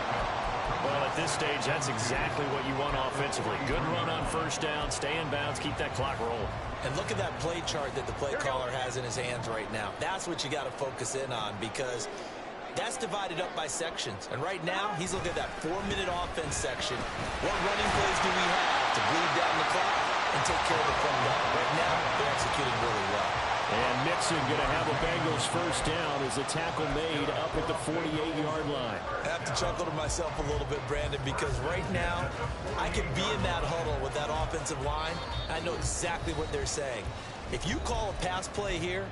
Well, at this stage, that's exactly what you want offensively. Good run on 1st down. Stay in bounds. Keep that clock rolling. And look at that play chart that the play caller has in his hands right now. That's what you got to focus in on, because that's divided up by sections. And right now, he's looking at that 4-minute offense section. What running plays do we have to bleed down the clock and take care of the front line? Right now, they're executing really well. And Mixon going to have a Bengals 1st down as the tackle made up at the 48-yard line. I have to chuckle to myself a little bit, Brandon, because right now I could be in that huddle with that offensive line. I know exactly what they're saying. If you call a pass play here,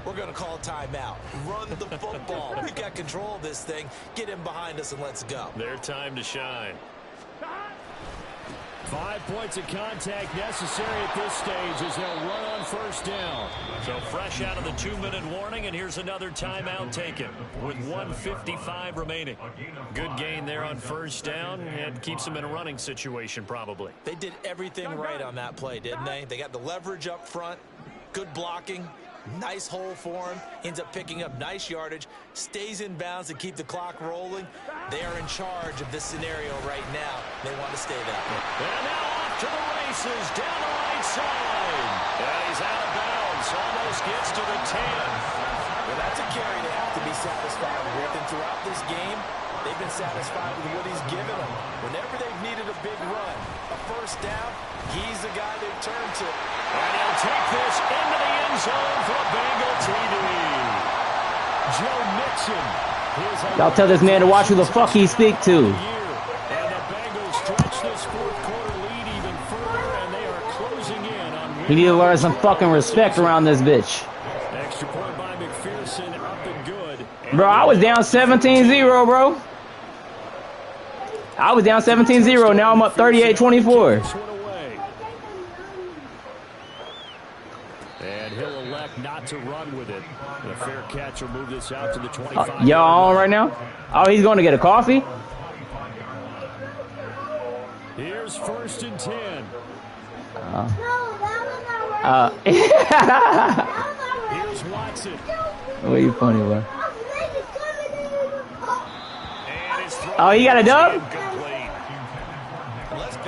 we're going to call a timeout. Run the football. We've got control of this thing. Get in behind us and let's go. Their time to shine. 5 points of contact necessary at this stage as they'll run on 1st down. So fresh out of the 2-minute warning, and here's another timeout taken with 1:55 remaining. Good gain there on 1st down, and keeps them in a running situation probably. They did everything right on that play, didn't they? They got the leverage up front, good blocking, nice hole for him, ends up picking up nice yardage, stays in bounds to keep the clock rolling. They are in charge of this scenario right now. They want to stay that way. And now off to the races, down the right side. And he's out of bounds, almost gets to the 10. Well, that's a carry they have to be satisfied with. And throughout this game, they've been satisfied with what he's given them. Whenever they've needed a big run, a 1st down, he's the guy they've turned to. And he'll take this into the end zone for a Bengal TD. Joe Mixon. Y'all tell this man to watch who the fuck he speak to. And the Bengals stretch this 4th quarter lead even further, and they are closing in on. He need to learn some fucking respect around this bitch. Extra point by McPherson, up and good. Bro, I was down 17-0, bro. I was down 17-0. Now I'm up 38-24. And he'll elect not to run with it. The fair catch will move this out to the 25. Y'all on right now? Oh, he's going to get a coffee? Here's 1st and 10. Here's Watson. What are you funny, bro? Oh, he got a dub?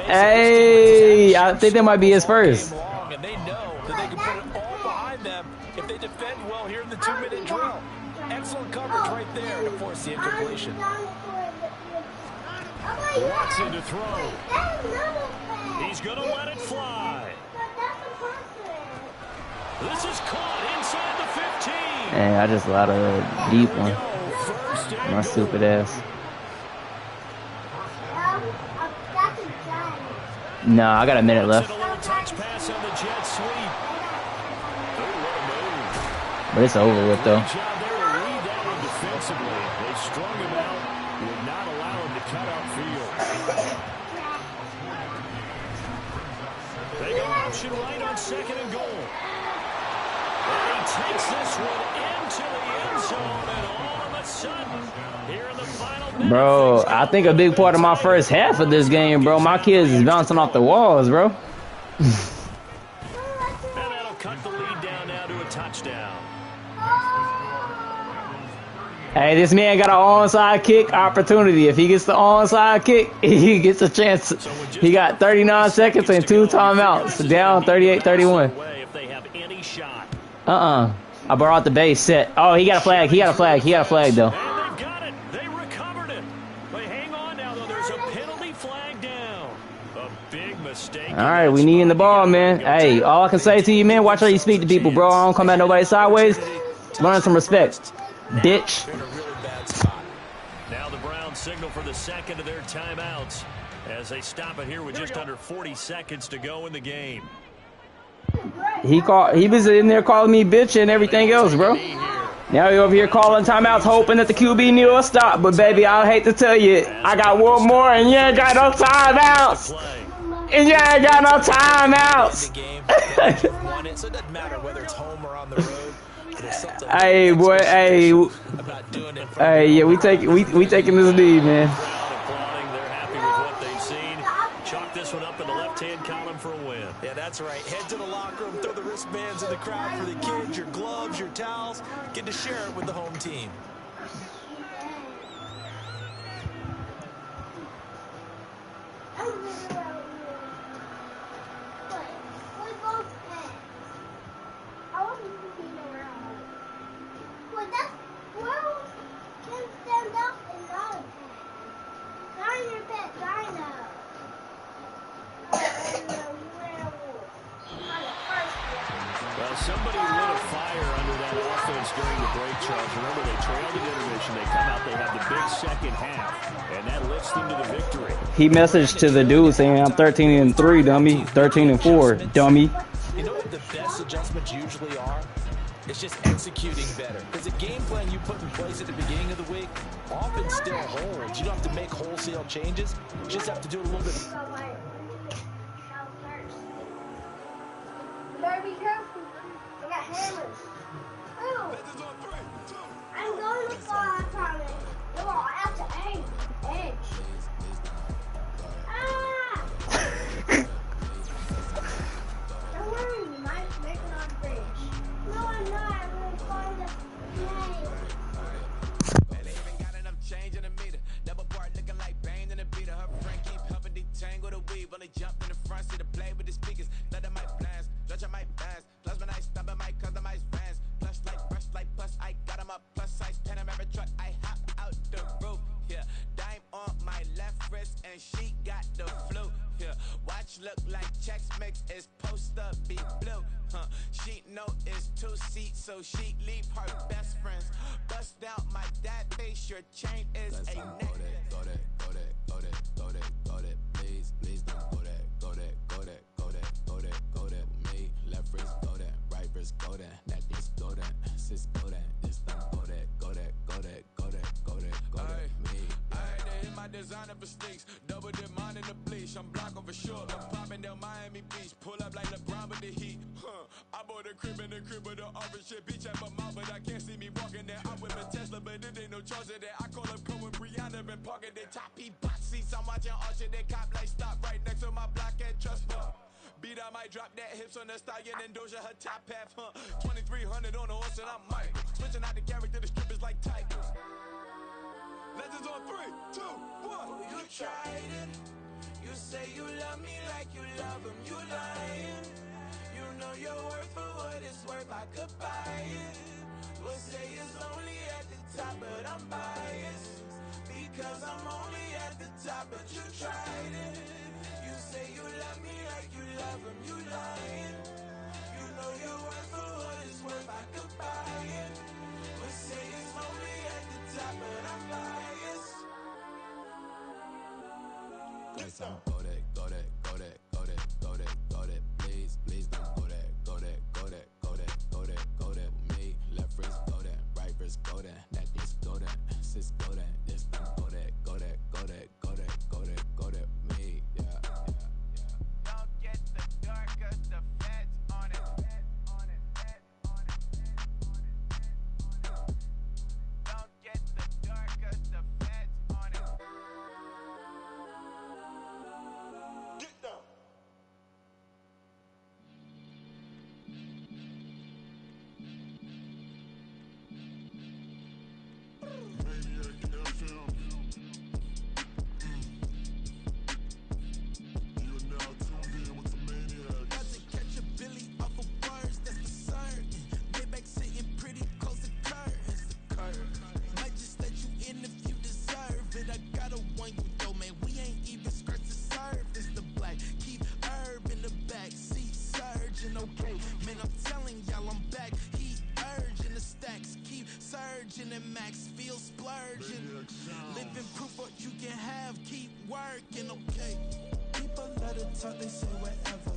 Hey, I think that might be his first. And they know that they can put it all behind them if they defend well here in the 2-minute drill. Excellent coverage right there to force the incompletion. Watson to throw. He's going to let it fly. This is caught inside the 15. Hey, I just allowed a deep one. My stupid ass. No, I got a minute left. A little touch pass on the jet sweep. But it's over with, though. Great job there to read that one defensively. They strung him out, would not allow him to cut upfield. They go option right on 2nd and goal. And he takes this one into the end zone, and all of a sudden, here in the final minute, Bro, I think a big part of my first half of this game, bro, my kids is bouncing off the walls, bro. And that'll cut the lead down now to a touchdown. Hey, this man got an onside kick opportunity. If he gets the onside kick, he gets a chance. He got 39 seconds and 2 timeouts. Down 38-31. If they have any shot. I brought the base set. Oh, he got a flag. He got a flag. He got a flag, though. And they got it. They recovered it. But hang on now, though. There's a penalty flag down. A big mistake. All right, we needing the ball, man. Hey, all I can say to you, man, watch how you speak to people, bro. I don't come at nobody sideways. Learn some respect, bitch. Now the Browns signal for the second of their timeouts as they stop it here with just under 40 seconds to go in the game. He was in there calling me bitch and everything else, bro. Now he over here calling timeouts, hoping that the QB knew a stop. But baby, I hate to tell you, I got one more, and you ain't got no timeouts. And you ain't got no timeouts. Hey, boy, hey, yeah, we taking this lead, man. They're happy with what they've seen. Chalk this one up in the left-hand column for a win. Yeah, that's right. Head to the locker room, throw the wristbands in the crowd for the kids, your gloves, your towels. Get to share it with the home team. Somebody lit a fire under that offense during the break, Charles. Remember, they trailed in intermission. They come out, they have the big second half, and that lifts them to the victory. He messaged to the dude saying, I'm 13-3, dummy. 13-4, dummy. You know what the best adjustments usually are? It's just executing better. Because the game plan you put in place at the beginning of the week often still holds. You don't have to make wholesale changes. You just have to do it a little bit. Better be careful. I got hammers. Ooh. I'm going to fall, I promise. You're all out to aim. Edge. Ah! Don't worry, you might make it on the bridge. No, I'm not. I'm going to find the name. They even got enough change in the meter. Double part looking like Bane in the beater. Her friend keep helping detangle the weave. Only jumped in the front seat to play with the speakers. None of my plans. Judge my bands. Plus when I stop at my customized vans. Plush like brush like plus I got them up. Plus size Panamera truck. I hop out the roof. Yeah. Dime on my left wrist and she got the flu. Yeah. Watch look like checks mix is supposed to be blue. She know it's 2 seats, so she leave her best friends. Bust out my dad face. Your chain is a neck. Go that, please don't go that, go that. Me, left wrist go that, right wrist go that, necklace go that, sis go that, this don't go that. Me, I hit my designer for sneaks, double dip mine in the bleach. I'm blocking for sure. I'm popping down Miami Beach, pull up like LeBron with the heat. I bought a crib in the crib with the orange shit. Beach at my mouth, but I can't see me walking there. I'm with a Tesla, but it ain't no charge of that. I call up Cohen, Brianna, been parking their top P box seats. I'm watching Archer, they cop like stop right next to my block and trust fund. Beat, I might drop that hips on the stallion and Doja her top half, 2300 on the horse and I'm Mike. Switching out the character, the strippers like tigers. Legends on 3, 2, 1. You tried it. You say you love me like you love him. You lying. You know your worth for what it's worth. I could buy it. We'll say it's only at the top, but I'm biased. Because I'm only at the top, but you tried it. You say you love me like you love him. You lying. You know your worth for what it's worth. I could buy it. We'll say it's only at the top, but I'm biased. Please don't go that. Me, left Virgin and Max feel splurging. Living proof what you can have, keep working, okay. People let it talk, they say whatever.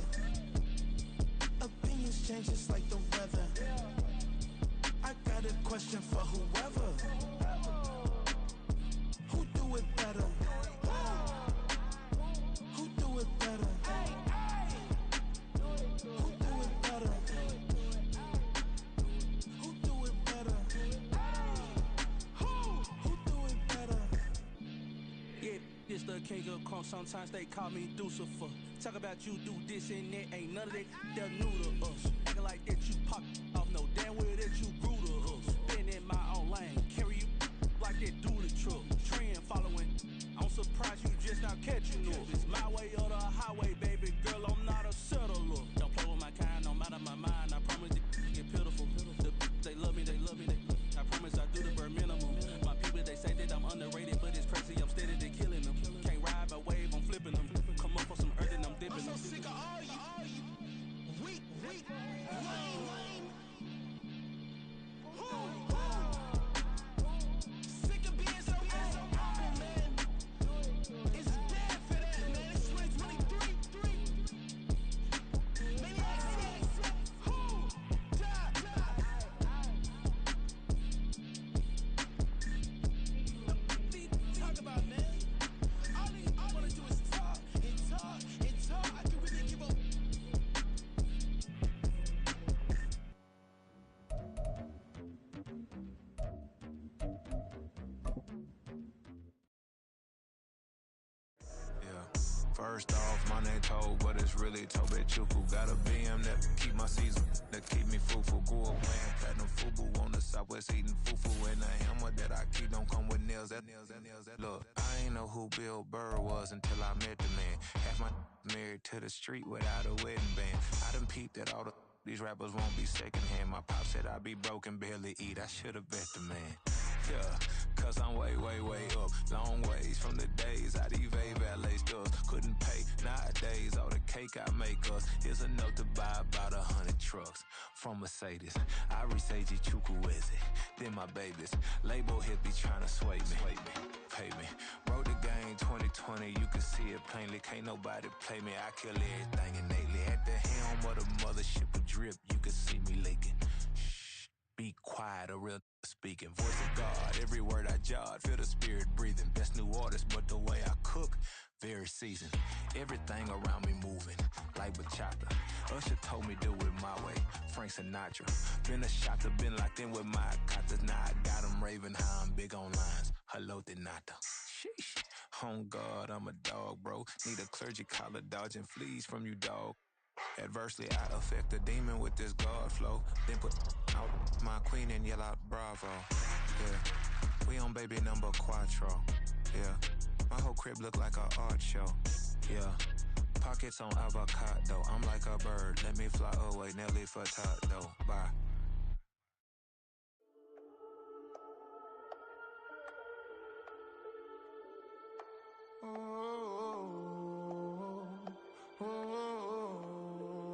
Opinions change just like the weather. I got a question for whoever. Who do it better? Who do it better? Who do it better? Who do it better? Who do it better? Yeah, this the king of crunk. Sometimes they call me Lucifer. Talk about you do this and that. Ain't none of that they're new to us. Acting like that you pop off. No damn well that you grew to us. Been in my own lane. Carry you like that duty truck. Trend following. I'm surprised you just now catching up. It's my way or the highway, baby girl. I'm not a settler. Don't play with my kind, no matter my mind. I promise it get pitiful. They love me, they love me, they love me. I promise I do the bare minimum. My people, they say that I'm underrated, but it's crazy. I'm steady, they killing them. Can't ride my wave, I'm flipping them. Come up for some earth and I'm dipping them. I'm so sick of all you weak, lame. Sick of being so humble, man. It's dead for that, man. It's 2023. Maniacs, who die? Talk about, man. All I wanna do is talk and talk and talk. I can really give up. First off, my name Toad, but it's really Tobe Chuku. Got a BM that keep my season, that keep me fruitful. Grew up wearing platinum FUBU on the Southwest eating fufu. And the hammer that I keep don't come with nails. Look, I ain't know who Bill Burr was until I met the man. Half my married to the street without a wedding band. I done peeped that all these rappers won't be secondhand. My pop said I'd be broke and barely eat. I should've bet the man. Yeah, cause I'm way up. Long ways from the days I eBay valet stores. Couldn't pay nowadays. All the cake I make us is enough to buy about 100 trucks. From Mercedes, I resage Chukwueze. Then my babies, label hippie trying to sway me. Pay me. Wrote the game 2020, you can see it plainly. Can't nobody play me. I kill everything innately. At the helm of the mothership with drip, you can see me leaking. Shh, be quiet, a real speaking. Voice of God, every word I jot, feel the spirit breathing. Best new artist, but the way I cook, very seasoned. Everything around me moving, like bachata. Usher told me do it my way, Frank Sinatra. Been a shotter, been locked in with my katas. Now I got them raving how I'm big on lines. Hello, Denata. Sheesh. On God, I'm a dog, bro. Need a clergy collar, dodging fleas from you, dog. Adversely, I affect the demon with this God flow. Then put out my queen and yell out bravo. Yeah, we on baby number quattro. Yeah, my whole crib look like a art show. Yeah, pockets on avocado. I'm like a bird, let me fly away. Nelly Furtado, bye.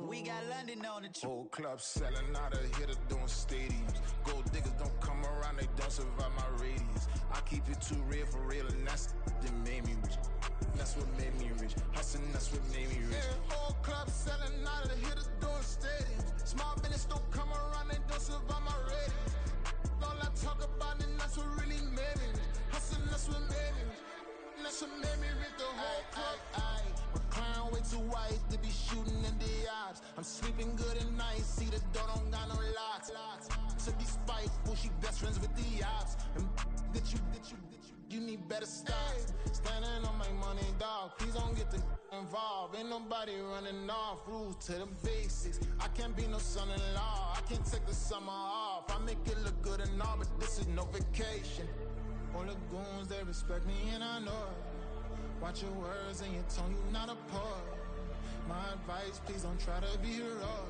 We got London on the trip. Whole club selling out of hitter doing stadiums. Gold diggers don't come around, they don't survive my radius. I keep it too real for real, and that's that made me rich. That's what made me rich. Hustling, that's what made me rich. Yeah, whole club selling out of the hitters doing stadiums. Small business don't come around, they don't survive my radius. All I talk about, and that's what really made me rich. Hustling, that's what made me rich. That's what made me rich. The whole club. My crown way too white to be shooting in the odds. I'm sleeping good at night, see the door don't got no locks. To be spiteful, she best friends with the ops. And that you need better stop. Standing on my money, dog. Please don't get the involved. Ain't nobody running off. Rules to the basics. I can't be no son-in-law. I can't take the summer off. I make it look good and all, but this is no vacation. All the goons, they respect me and I know it. Watch your words and your tone, you not a poet. My advice, please don't try to be heroic.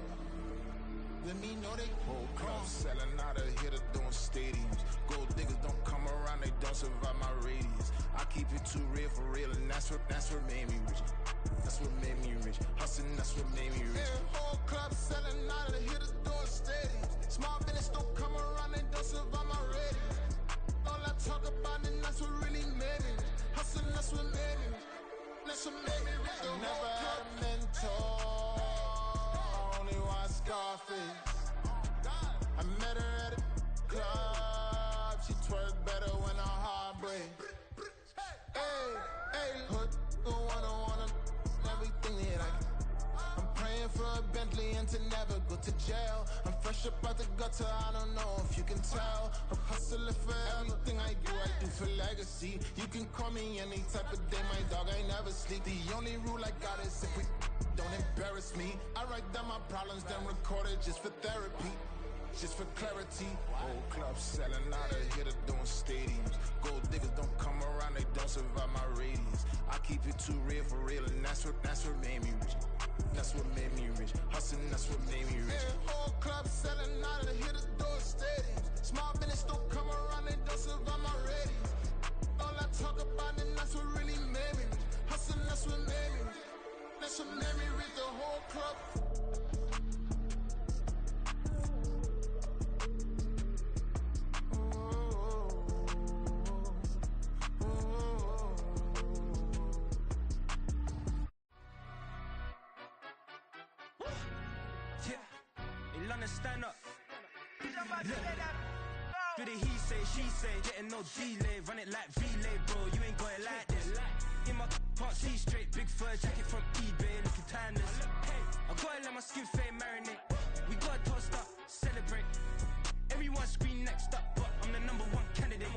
Let me know they whole club selling out of hitter doing stadiums. Gold diggers don't come around, they don't survive my radius. I keep it too real for real, and that's what made me rich. That's what made me rich. Hustling, that's what made me rich. Yeah, whole club selling out of the hitters doing stadiums. Small business don't come around, they don't survive my radius. club, she twerk better when her heart break. Hey, hey, hood, wanna everything that I can. I'm praying for a Bentley and to never go to jail. I'm fresh up out the gutter, I don't know if you can tell. I'm hustling for everything I do for legacy. You can call me any type of day, my dog, I never sleep. The only rule I got is if we don't embarrass me. I write down my problems, then record it just for therapy. Just for clarity, whole club selling out of hitter doing stadiums. Gold diggers don't come around, they don't survive my radius. I keep it too real for real, and that's what made me rich. That's what made me rich. Hustling, that's what made me rich. Yeah, whole club selling out of hitter doing stadiums. Small business don't come around, they don't survive my radius. All I talk about, and that's what really made me rich. Hustling, that's what made me rich. That's what made me rich. The whole club. Stand up. Do the he say, she say, getting no delay, run it like relay, bro. You ain't got it like this. In my can't see straight, big fur jacket from eBay, looking timeless. I gotta let my skin fade marinate. We gotta toast up, celebrate. Everyone scream next up, but I'm the #1 candidate.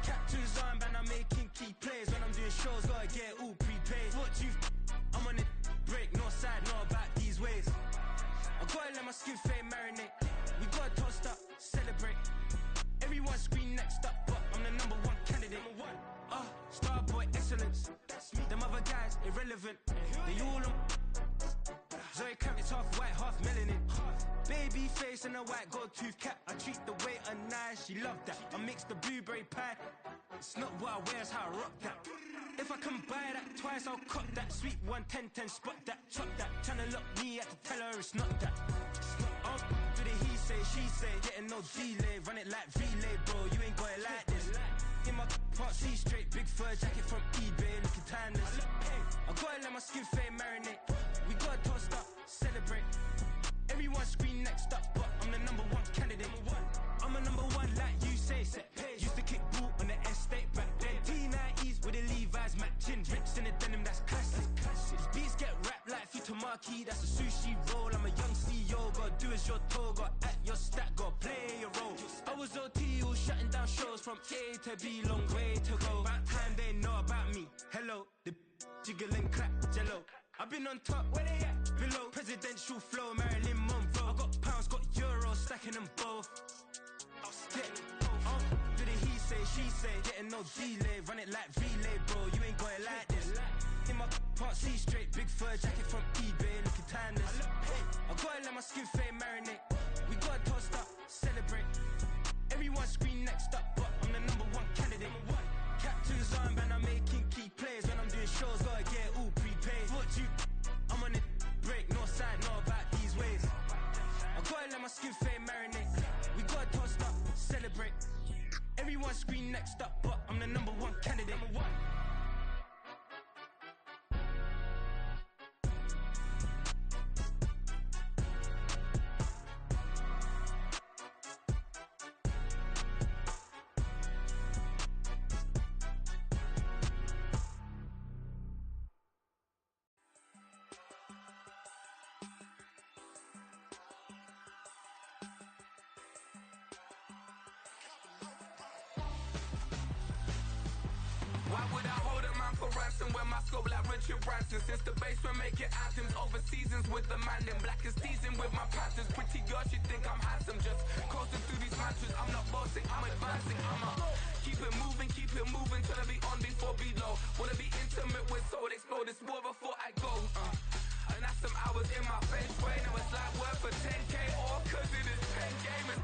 Captain's armband, I'm making key plays. When I'm doing shows, gotta get it all prepaid. What you I'm on it, break, no side, know about these ways. I gotta let my skin fade marinate. We gotta toast up, celebrate. Everyone scream next up, but I'm the #1 candidate. Starboy excellence. Them other guys irrelevant. They all on. Zoe Kravitz half white, half melanin. Baby face and a white gold tooth cap. I treat the waiter nice, she love that. I mix the blueberry pie. It's not what I wear, it's how I rock that. If I can buy that twice, I'll cut that. Sweet 110, spot that, chop that. Tryna lock me at the tell her it's not that. Do the he say, she say, getting no delay, run it like relay, bro. You ain't got it like this. In my can't see straight, big fur jacket from eBay, looking timeless. I gotta let my skin fade marinate. We gotta toast up, celebrate. Everyone scream next up, but I'm the #1 candidate. I'm a #1 like you say, set pace. Used to kick ball on the estate back then. T90s with the Levi's matching. Rips in the denim, that's classic. These beats get wrapped like Futamaki, that's a sushi roll. I'm a young CEO, gotta do as you're told. Gotta act your stat, gotta play your role. I was OT, all shutting down shows from A to B, long way to go. About time they know about me. Hello, the jiggle and clap, jello. I've been on top, where they at? Below, presidential flow, Marilyn Monroe. I got pounds, got euros, stacking them both. Do the he say, she say, getting no delay, run it like relay, bro. You ain't got it like this. In my can't see straight, big fur jacket from eBay, looking timeless. I gotta let my skin fade marinate. We gotta toast up, celebrate. Everyone scream next up, but I'm the #1 candidate. Captain's armband, I'm making key plays. When I'm doing shows, gotta get it all prepaid. What you I'm on it, break, no side, know about these ways. I gotta let my skin fade marinate. We gotta toast up, celebrate. Everyone scream next up, but I'm the #1 candidate. Why would I hold a man for ransom when my scope like Richard Branson? Since the basement making anthems over seasons with the man, then black is seasoned with my panthers. Pretty girl, she think I'm handsome, just coasting through these mantras. I'm not bossing, I'm advancing, keep it moving till I be on before below. Wanna be intimate with soul, explode this war before I go. And that's some hours in my bench brain. Now it's like work for 10K or cause it is pen gaming.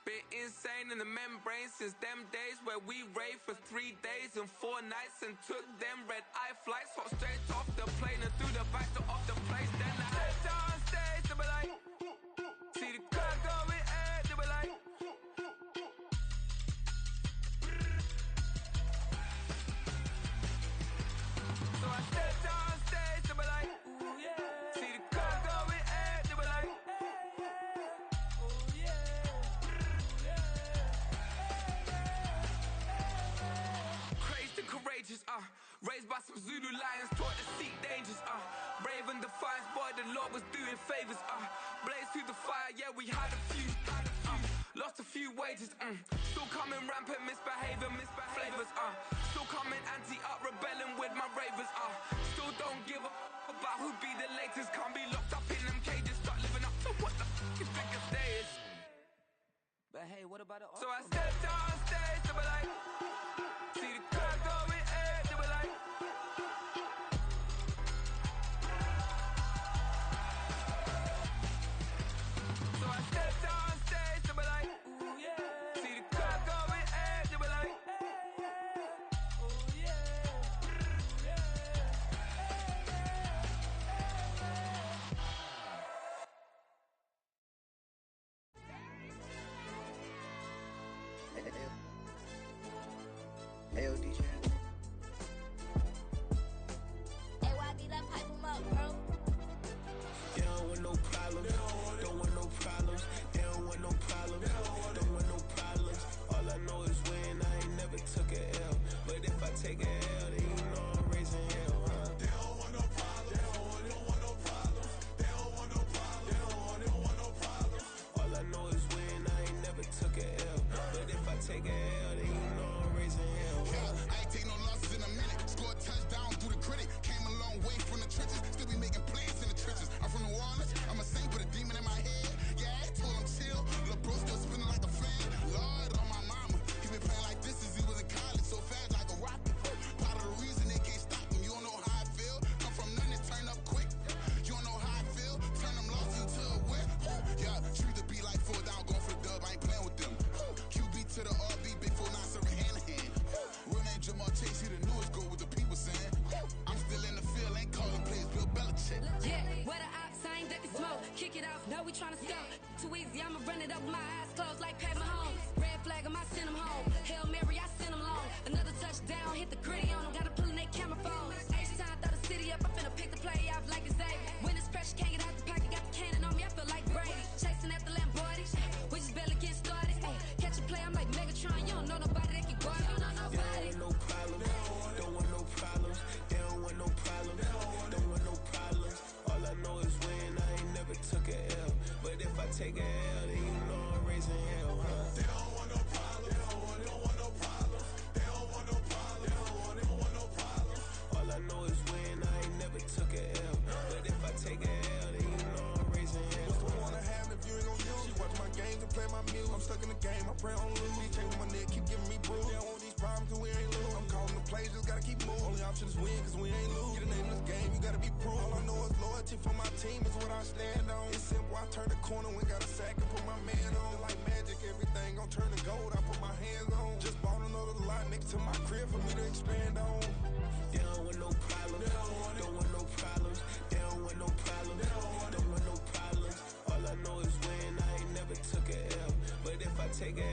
Bit insane in the membrane since them days where we raved for 3 days and 4 nights and took them red eye flights, hop straight off the plane and through the back door of the place. Then I stepped on stage, they were like, see the crowd going ahead, they were like, so I stepped on stage, they were like, ooh yeah, see the crowd going ahead, they were like, the Lord was doing favors. Blaze through the fire, yeah, we had a few. Lost a few wages. Still coming rampant, misbehavior, flavors. Still coming anti-up, rebelling with my ravers. Still don't give a about who be the latest. Can't be locked up in them cages. Start living up to what the f*** is biggest day is. But hey, what about the So I stepped on stage, they were like, see the crowd going air, they were like. So I stepped on stage, they were like, ooh yeah. See the crowd going air, they were like, ooh yeah. Hey, DJ. Hey, YB, let pipe him up, bro. They don't want no problems. Don't want no problems. They don't want no problems. Don't want no problems. All I know is when I ain't never took a L. But if I take a L, then you know I'm raising hell, huh? They don't want no problems. They don't want no problems. They don't want no problems. They don't want no problems. All I know is when I ain't never took a L. But if I take a L, then you know I'm raising hell. Yeah, I ain't take no losses in a minute. Scored a touchdown through the critic. Came a long way from the trenches. Still be making plays in the trenches. I'm from New Orleans. I'm a saint with a demon in my head. Yeah, I told him chill. Lil' bro still spinning like a fan. Lord on my mama. He been playing like this since he was in college. So fast like a rocket. Part of the reason they can't stop him. You don't know how I feel. Come from nothing, turn up quick. You don't know how I feel. Turn them losses into a whip. Yeah, treat the beat like 4 down. Going for the dub. I ain't playing with them. QB to the RB. Big 4-9 serving hand to hand. Real name Jamal Chase. He the newest goal with the people saying. I'm still in the field. Ain't calling plays. Bill Belichick. Yeah, where the ops, I ain't ducking smoke. Kick it off, no, we tryna score. Too easy, I'ma run it up with my eyes closed like Pat Mahomes. Red flag, I send him home. Hail Mary, I send him long. Another touchdown, hit the gritty on him. Gotta pull in their camera phones. H-time, throw the city up. I'm finna pick the play off like it's Xavier. When it's pressure, can't get out the pocket. Got the cannon on me, I feel like Brady. Chasing after Lamborghini. We just barely getting started. Ay, catch a play, I'm like Megatron. You don't know nobody that can guard. You don't know nobody. They don't want no problems. Don't want no problems. They don't want no problems. Don't want no problems. All I know is when I ain't never took a L. But if I take a L, then you know I'm raising hell, huh? They don't want no problems. They don't want no problems. They don't want no problems. They don't want no problems. All I know is when I ain't never took a L. But if I take a L, then you know I'm raising hell. What's the point of having if you ain't gon' use? She watch my games and play my music. I'm stuck in the game, I pray on lose. DJ with my neck, keep giving me bruise. They don't want these problems cause we ain't lose. I'm calling the plays, just gotta keep moving. Only option is win cause we ain't lose. Get a name in this game, you gotta be proof. All I know is loyalty for my team is what I stand on. It's simple, I turn the corner, we got a sack and put my man on. Like magic, everything gon' turn to gold, I put my hands on. Just bought another lot next to my crib for me to expand on. They don't want no problems. Don't want no problems. They don't want no problems. Don't want no problems. All I know is when I ain't never took a L. But if I take a